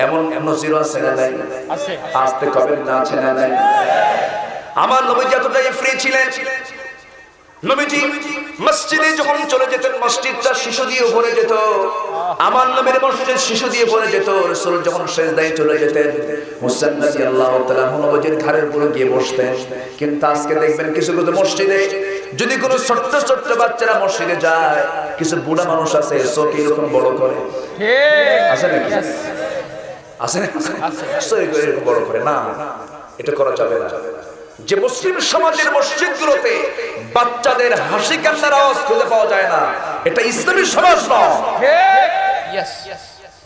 এমন নজির আছে না নাই? আছে। আসতে কবে না আছে না নাই? আমার নবীজি এতটাই ফ্রি ছিলেন। নবীজি মসজিদে যখন চলে যেতেন, মসজিদটা শিশু দিয়ে ভরে যেত। আমার নবীর মসজিদ শিশু দিয়ে ভরে যেত। রাসূল যখন সিজদায় চলে যেতেন, মুসা রাদিয়াল্লাহু তাআলা নবীজির ঘাড়ের উপরে গিয়ে বসতেন। কিন্তু আজকে দেখবেন কিছু কিছু মসজিদে যদি কোনো ছোট্ট ছোট্ট বাচ্চারা মসজিদে যায়, কিছু বুড়া মানুষ আছে চোখ এরকম বড় করে, আছে নাকি? আছে এরকম বড় করে না, এটা করা যাবে না। যে মুসলিম সমাজের মসজিদগুলোতে বাচ্চাদের হাসি কান্নার আওয়াজ খুঁজে পাওয়া যায় না, এটা ইসলামী সমাজ নয়।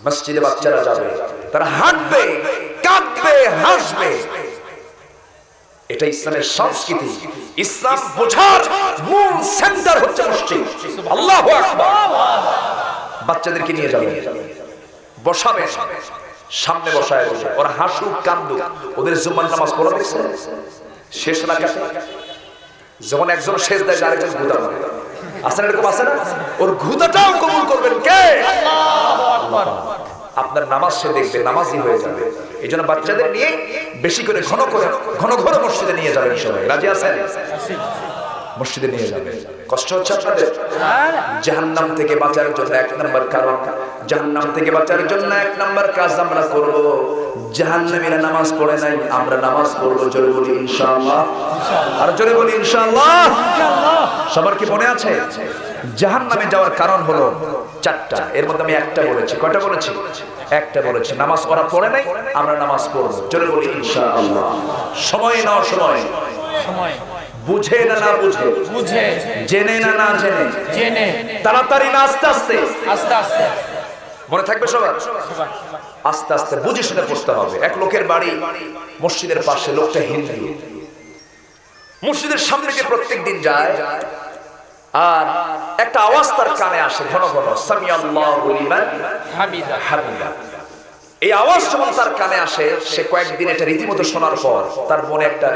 মসজিদে বাচ্চারা যাবে, তারা হাঁটবে, কাঁদবে, হাসবে, এটা ইসলামের সংস্কৃতি। ইসলাম বোঝার মূল সেন্টার হচ্ছে মসজিদ। আল্লাহু আকবার। বাচ্চাদেরকে নিয়ে যাবে, বসাবে, সামনে বসায় বসে ওরা হাসুক কান্দুক, ওদের জুম্মার নামাজ পড়া দেখছে শেষ রাকাতে যখন একজন সেজদায় যায়, আরেকজন ঘুদা মারে, আসলে এরকম আছে না? ওর ঘুদাটাও কবুল করবেন কে? আল্লাহু আকবার। আপনার নামাজ সে দেখবে, নামাজই হয়ে যাবে। এই জন্য বাচ্চাদের নিয়ে বেশি করে ঘন ঘন মসজিদে নিয়ে যাবেন সবাই। রাজি আছেন? মসজিদে নিয়ে যাবেন। কষ্ট হচ্ছে আপনাদের? জাহান্নাম থেকে বাঁচার জন্য এক নম্বর কারণ, জাহান্নাম থেকে বাঁচার জন্য এক নম্বর কাজ আমরা করব, জাহান্নামীরা নামাজ পড়ে নাই, আমরা নামাজ পড়বো। জোরে বলি ইনশাআল্লাহ। আর জোরে বলি ইনশাআল্লাহ। সবার কি মনে আছে? জাহান্নামে যাওয়ার কারণ হলো চারটা, এর মধ্যে আমি একটা বলেছি। কয়টা বলেছি? একটা বলেছি। নামাজ ওরা পড়ে নাই, আমরা নামাজ পড়বো। জোরে বলি ইনশাআল্লাহ। সময় নাও, সময়, বুঝে না না বুঝে, বুঝে, জেনে না না জেনে, জেনে, তাড়াতাড়ি না আস্তে আস্তে, আস্তে আস্তে। মনে থাকবে সবার? আস্তে আস্তে বুঝে শুনে পড়তে হবে। এক লোকের বাড়ি মসজিদের পাশে, লোকটা হিন্দু, মসজিদের সামনে যে প্রত্যেক দিন যায়, আর একটা আওয়াজ তার কানে আসে ঘন ঘন, সামিআল্লাহু লিমান হামিদা। এই আওয়াজ যখন তার কানে আসে, সে কয়েকদিন এটা রীতিমতো শোনার পর তার মনে একটা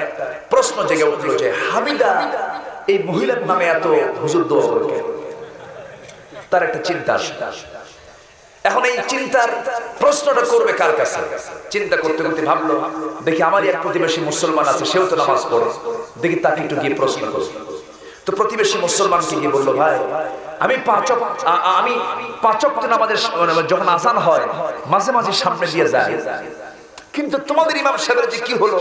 প্রশ্ন জেগে উঠলো যে হামিদা এই মহিলার নামে এত হুজুর দোয়া করে। তার একটা চিন্তা আসে। এখন এই চিন্তার প্রশ্নটা করবে কার কাছে? চিন্তা করতে করতে ভাবলো, দেখি আমারই এক প্রতিবেশী মুসলমান আছে, সেও তো নামাজ পড়ে, দেখি তাকে একটু গিয়ে প্রশ্ন করবো। তো প্রতিবেশী মুসলমানকে গিয়ে বললো, ভাই আমি পাঁচ ওয়াক্ত নামাজের যখন আযান হয় মাঝে মাঝে সামনে দিয়ে যায়, কিন্তু তোমাদের ইমাম সাহেবের যে কি হলো,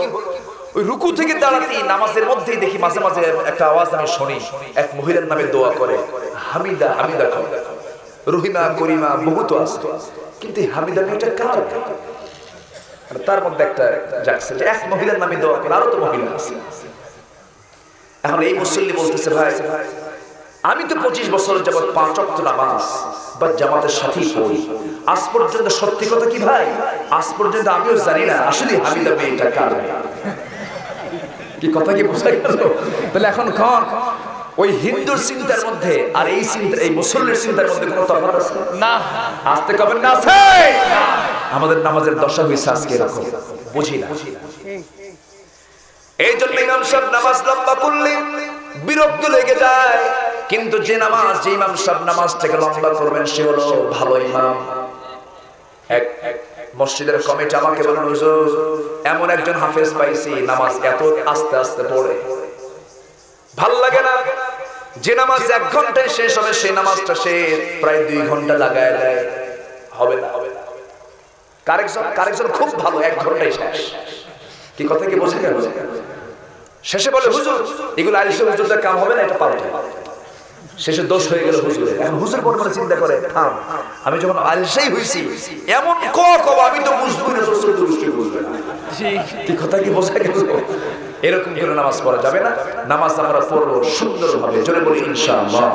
ওই রুকু থেকে দাঁড়াতেই নামাজের মধ্যেই দেখি মাঝে মাঝে একটা আওয়াজ আমি শুনি, এক মহিলার নামে দোয়া করে, হামিদা হামিদা খাও, রহিমা করিমা বহুত আছে, কিন্তু হামিদা মেয়েটা কার? তার মধ্যে একটা জাগছে যে এক মহিলার নামে দোয়া করে, আরো তো মহিলা আছে। এখন এই মুসল্লি বলতেছে, ভাই আমি তো 25 বছর যাবত 5 ওয়াক্ত নামাজ বা জামাতের সাথেই পড়ি, আজ পর্যন্ত সত্যি কথা কি ভাই, আজ পর্যন্ত আমিও জানি না আসলে হামিদা মেয়েটা কার। কি কথা কি বোঝা গেল? তাহলে এখন কোন ওই হিন্দুর চিন্তার মধ্যে আর এই চিন্তা, এই মুসল্লির চিন্তার মধ্যে কোনো তফাৎ আছে না? আসতে কবেন না আছে? আমাদের নামাজের দশা হইছে আজকে এরকম, বুঝি না। এই জন্য ইমাম সাহেব নামাজ লম্বা করলে বিরক্ত লেগে যায়, কিন্তু যে ইমাম সাহেব নামাজ থেকে লম্বা করবেন সে হলো ভালো ইমাম। এক মসজিদের কমিটি আমাকে বলল, হুজুর এমন একজন হাফেজ পাইছি নামাজ এত আস্তে আস্তে পড়ে, ভাল লাগে না। যে নামাজ 1 ঘন্টায় শেষ হবে সেই নামাজটা সে প্রায় 2 ঘন্টা লাগায় দেয়, হবে না। কারেকজন খুব ভালো, 1 ঘন্টায় শেষ। কি কথা কি বোঝা গেল? শেষে বলে, হুজুর এগুলো আলিশে হুজুরদের কাম হবে না, এটা পাল্টে। শেষে দোষ হয়ে গেল হুজুরের। এখন হুজুর বড় বড় চিন্তা করে, থাম, আমি যখন আলিশাই হইছি এমন কব আমি তো বুঝবো না, দোষ তো বুঝতে বুঝবে না। কি কথা কি বোঝা গেল? এরকম করে নামাজ পড়া যাবে না। নামাজ আমরা পড়বো সুন্দরভাবে, জোরে বলি ইনশাআল্লাহ।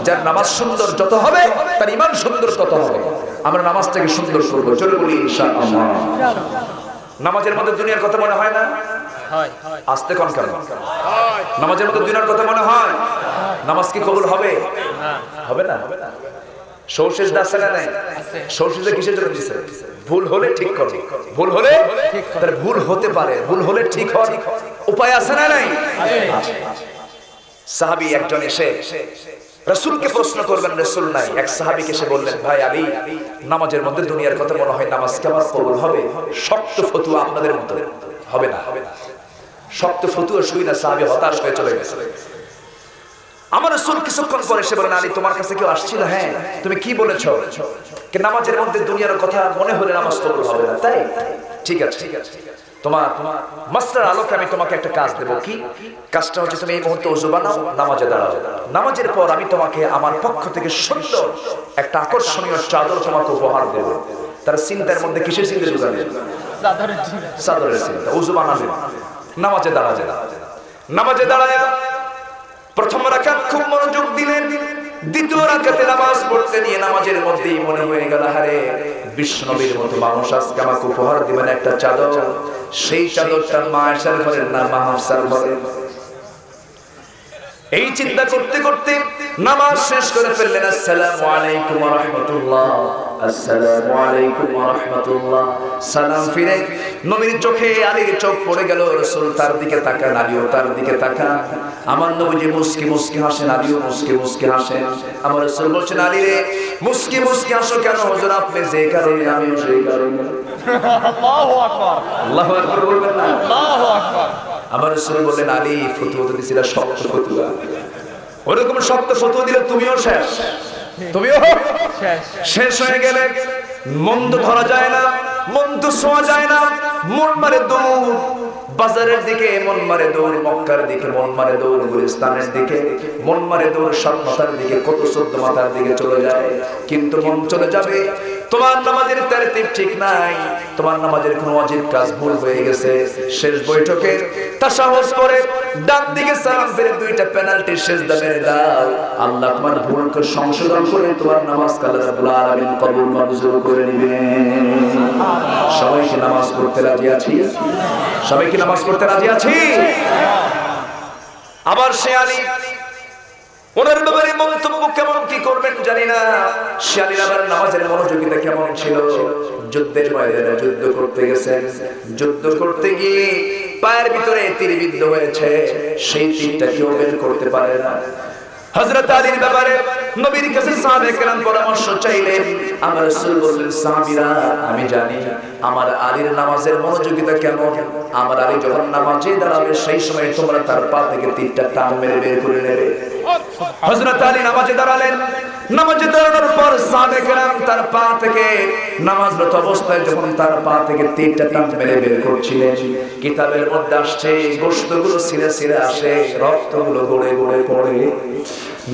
যার নামাজ সুন্দর যত হবে তার ঈমান সুন্দর তত হবে। আমরা নামাজটাকে সুন্দর করব, জোরে বলি ইনশাআল্লাহ। নামাজের মধ্যে দুনিয়ার কথা মনে হয় না? আসতে কোন কেন? নামাজের মধ্যে দুনিয়ার কথা মনে হয়? নামাজ কি কবুল হবে? হবে না। সৌশেষ দাসে না নাই, সৌশেষে কিসের জন্য দিছে? ভুল হলে ঠিক করো, ভুল হলে তার ভুল হতে পারে, ভুল হলে ঠিক হওয়ার উপায় আছে না নাই? সাহাবী একজন এসে রাসূলকে প্রশ্ন করবেন, রাসূল নাই। এক সাহাবীকে এসে বললেন, ভাই আলী নামাজের মধ্যে দুনিয়ার কথা মনে হয়, নামাজ কি আমার কবুল হবে? শক্ত ফতোয়া আপনাদের মতো হবে না। শক্ত ফতোয়া শুই না সাহাবী হতাশ হয়ে চলে গেছে। আমার রাসূল কিছুক্ষণ পরে এসে বলেন, আলী তোমার কাছে কেউ আসছিল? হ্যাঁ, তুমি কি বলেছো? কি নামাজের মধ্যে দুনিয়ার কথা মনে হলে নামাজ কবুল হবে না, তাই? ঠিক আছে, তোমার মাসলার আলোকে আমি তোমাকে একটা কাজ দেব। কি কাজটা? হচ্ছে তুমি এই মুহূর্তে ওযু বানাও, নামাজে দাঁড়াও। নামাজের পর আমি তোমাকে আমার পক্ষ থেকে সুন্দর একটা আকর্ষণীয় চাদর তোমাকে উপহার দেব। তার চিন্তার মধ্যে কিসের চিন্তা ঢুকাবে? চাদরের চিন্তা। ওযু বানাবে, নামাজে দাঁড়াবে। নামাজে দাঁড়ায় প্রথম রাকাত খুব মনোযোগ দিলেন, দ্বিতীয় রাকাতে নামাজ পড়তে নিয়ে নামাজের মধ্যেই মনে হয়ে গেল, হারে বিশ্বনবীর মতো মানুষ আজকে আমাকে উপহার দিবেন একটা চাদর। সেই চাদরটা মা আয়েশার ঘরের না মা হাফসার ঘরের। এই চিন্তা করতে করতে নামাজ শেষ করে ফেললেন। আসসালামু আলাইকুম ওয়া রাহমাতুল্লাহ, আসসালামু আলাইকুম ওয়া রাহমাতুল্লাহ। সালাম ফিরে নবীর চোখে আলীর চোখ পড়ে গেল। রাসূল তার দিকে তাকান, আলীও তার দিকে তাকান। আমার নবীজি মুস্কি মুস্কি হাসেন, আলীও মুস্কি মুস্কি হাসেন। আমার রাসূল বলছেন, আলী রে মুস্কি মুস্কি হাসো কেন? হুজুর আপনি যে কারণে আমিও সেই কারণে। আল্লাহু আকবার, আল্লাহু আকবার বলবেন না? আল্লাহু আকবার। আমার রাসূল বললেন, আলী ফতোয়া তো দিছিলা শক্ত ফতোয়া, ওরকম শক্ত ফতোয়া দিলে তুমিও শেষ, তুমিও শেষ হয়ে গেলে। মন্দ ধরা যায় না, মন্দ ছোঁয়া যায় না। মন মারে দৌড় বাজারের দিকে, মন মারে দৌড় মক্কার দিকে, মন মারে দৌড় গুলিস্তানের দিকে, মন মারে দৌড় সাত মাথার দিকে, কত 14 মাথার দিকে চলে যায়। কিন্তু মন চলে যাবে তোমার নামাজের তারতিব ঠিক নাই, তোমার নামাজের কোনো ওয়াজিব কাজ ভুল হয়ে গেছে। শেষ বৈঠকে তাশাহুদ পড়ে ডান দিকে সালাম ফিরে দুইটা পেনাল্টি সিজদা মেরে দাও, আল্লাহ তোমার ভুলকে সংশোধন করে তোমার নামাজ আল্লাহ রাব্বুল আলামিন কবুল মঞ্জুর করে নেবেন। সবাই কি নামাজ পড়তে রাজি আছি? সবাই কি নামাজ পড়তে রাজি আছি? আবার সে আলী ওনার ব্যাপারে মন্তব্য কেমন কি করবেন জানি না। সে আলীর আবার নামাজের মনোযোগিতা কেমন ছিল? যুদ্ধের ময়দানে যুদ্ধ করতে গেছেন, যুদ্ধ করতে গিয়ে পায়ের ভিতরে তীর বিদ্ধ হয়েছে, সেই তীরটা কেউ বের করতে পারে না। হযরত আলীর ব্যাপারে নবীর কাছে সাহাবায়ে কেরাম পরামর্শ চাইলেন। আমার রাসূল বললেন, সাহাবীরা আমি জানি আমার আলীর নামাজের মনোযোগিতা কেমন। আমার আলী যখন নামাজে দাঁড়াবে সেই সময় তোমরা তার পা থেকে তীরটা টান মেরে বের করে নেবে। হযরত আলী নামাজে দাঁড়ালেন, নামাজে দাঁড়ানোর পর সাহাবায়ে কেরাম তার পা থেকে নামাজরত অবস্থায় যখন তার পা থেকে তীরটা টান মেরে বের করছিলেন, কিতাবের মধ্যে আসছে গোশতগুলো ছিঁড়ে ছিঁড়ে আসে, রক্তগুলো গড়ে গড়ে পড়ে।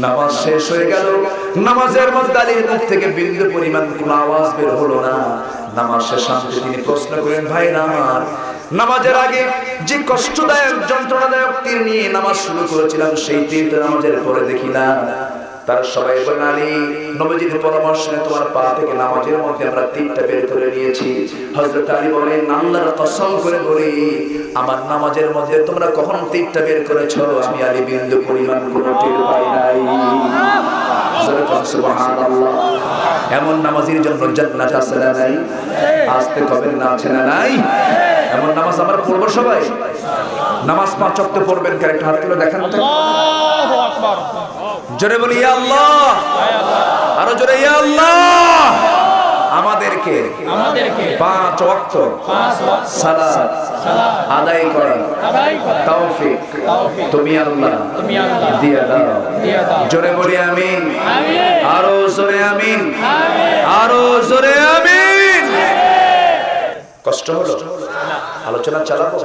নামাজ শেষ হয়ে গেল, নামাজের মধ্যে আলীর মুখ থেকে বিন্দু পরিমাণ কোনো আওয়াজ বের হলো না। নামাজ শেষে তিনি প্রশ্ন করেন, ভাইরা আমার, নামাজের আগে যে কষ্টদায়ক যন্ত্রণাদায়ক তীর নিয়ে নামাজ শুরু করেছিলাম সেই তীরটা নামাজের পরে দেখি না। তার সবাই বলেন, আলী নবীজির পরামর্শে তোমার পা থেকে নামাজের মধ্যে আমরা তীরটা বের করে নিয়েছি। হযরত আলী বলেন, আল্লাহর কসম করে বলি আমার নামাজের মধ্যে তোমরা কখন তীরটা বের করেছো আমি আলী বিন্দু পরিমাণ কোনো তীর পাই নাই। সুবহানাল্লাহ। এমন নামাজীর জন্য জান্নাত আছে না নাই? আসতে কবে না আছে না নাই? এমন নামাজ আমরা পড়বো সবাই। নামাজ 5 ওয়াক্ত পড়বেন, একটা হাত তুলে দেখান তো। আল্লাহু আকবার। জোরে বলি ইয়া আল্লাহ, আরো জোরে ইয়া আল্লাহ। আমাদেরকে 5 ওয়াক্ত সালাত আদায় করা তৌফিক তুমি আল্লাহ দিয়ে দাও। জোরে বলি আমিন, আরো জোরে আমিন, আরো জোরে আমিন। কষ্ট হলো? আলোচনা চালাবো,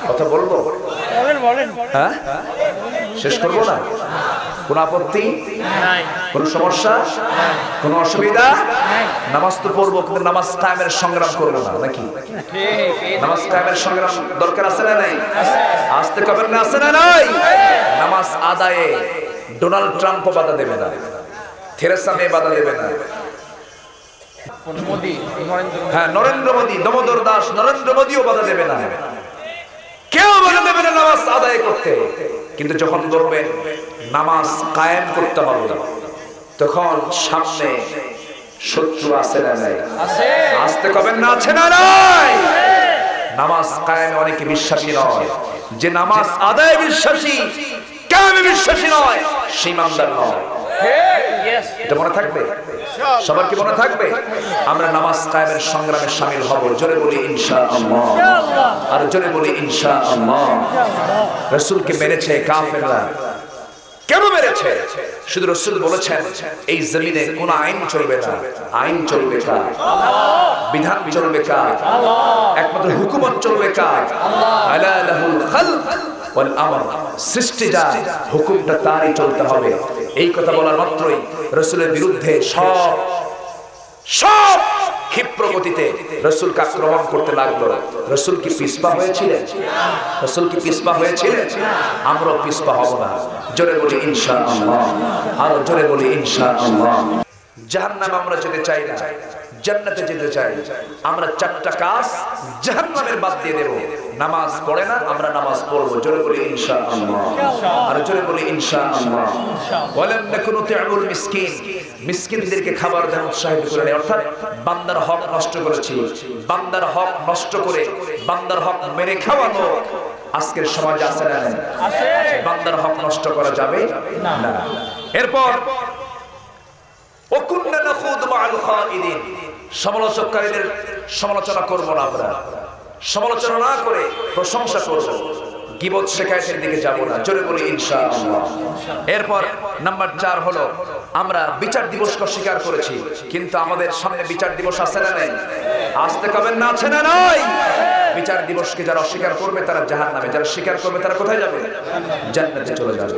কথা বলবো? হ্যাঁ, শেষ করবো না? কোন আপত্তি নাই? কোন সমস্যা, কোন অসুবিধা? নামাজ তো পড়বো, কিন্তু নামাজ টাইমের সংগ্রাম করবো না নাকি? নামাজ টাইমের সংগ্রাম দরকার আছে না নাই? আসতে কবেন না, আছে না নাই? নামাজ আদায়ে ডোনাল্ড ট্রাম্পও বাধা দেবে না, থেরেসা মে বাধা দেবে না, হ্যাঁ নরেন্দ্র মোদী, দামোদর দাস নরেন্দ্র মোদীও বাধা দেবে না, কেউ বাধা দেবে না নামাজ আদায় করতে। কিন্তু যখন বলবেন নামাজ কায়েম করতে হবে, তখন সামনে শত্রু আছে না নাই? আসতে কবেন না, আছে না নাই? নামাজ কায়েমে অনেকে বিশ্বাসী নয়, যে নামাজ আদায় বিশ্বাসী কায়েমে বিশ্বাসী নয় সে ইমানদার নয়। এটা মনে থাকবে, সবার কি মনে থাকবে? আমরা নামাজ কায়েমের সংগ্রামে শামিল হব। জোরে বলি ইনশাআল্লাহ, আর জোরে বলি ইনশাআল্লাহ। রাসূলকে মেরেছে কাফেররা, কেন মেরেছে? শুধু রাসূল বলেছেন এই জমিনে কোন আইন চলবে না, আইন চলবে কার? বিধান চলবে কার? একমাত্র হুকুমত চলবে কার? আলা লাহুল খালক ওয়াল আমর, সৃষ্টি যার হুকুমটা তারই চলতে হবে। এই কথা বলার মাত্রই রাসূলের বিরুদ্ধে সব ক্ষিপ্র গতিতে রাসূলকে আক্রমণ করতে লাগলো। রাসূল কি পিছপা হয়েছিলেন? রাসূল কি পিছপা হয়েছিলেন? আমরাও পিছপা হব না। জোরে বলি ইনশাআল্লাহ, আরো জোরে বলি ইনশাআল্লাহ। জাহান্নামে আমরা যেতে চাই না, জান্নাতে যেতে চাই। আমরা 4টা কাজ জাহান্নামের বাদ দিয়ে দেব। নামাজ পড়ে না, আমরা নামাজ পড়বো। জোরে বলি ইনশাআল্লাহ, আর জোরে বলি ইনশাআল্লাহ। ওয়ালাম নাকুনু তু'মুল মিসকিন, মিসকিনদেরকে খাবার দেওয়া উৎসাহিত করে। অর্থাৎ বান্দার হক নষ্ট করেছি, বান্দার হক নষ্ট করে বান্দার হক মেরে খাওয়ানো আজকের সমাজে আছে না? বান্দার হক নষ্ট করা যাবে না। এরপর ওয়াকুন্না নাখুদু মা'আল খাইদিন, সমালোচককারীদের সমালোচনা করব না, আমরা সমালোচনা না করে প্রশংসা করব, গীবত শিকায়েতের দিকে যাব না। জোরে বলি ইনশাআল্লাহ। এরপর নাম্বার 4 হলো আমরা বিচার দিবসকে অস্বীকার করেছি, কিন্তু আমাদের সামনে বিচার দিবস আছে না নাই? আসতে কবেন না, আছে না নাই? বিচার দিবসকে যারা অস্বীকার করবে তারা জাহান্নামে, যারা স্বীকার করবে তারা কোথায় যাবে? জান্নাতে চলে যাবে।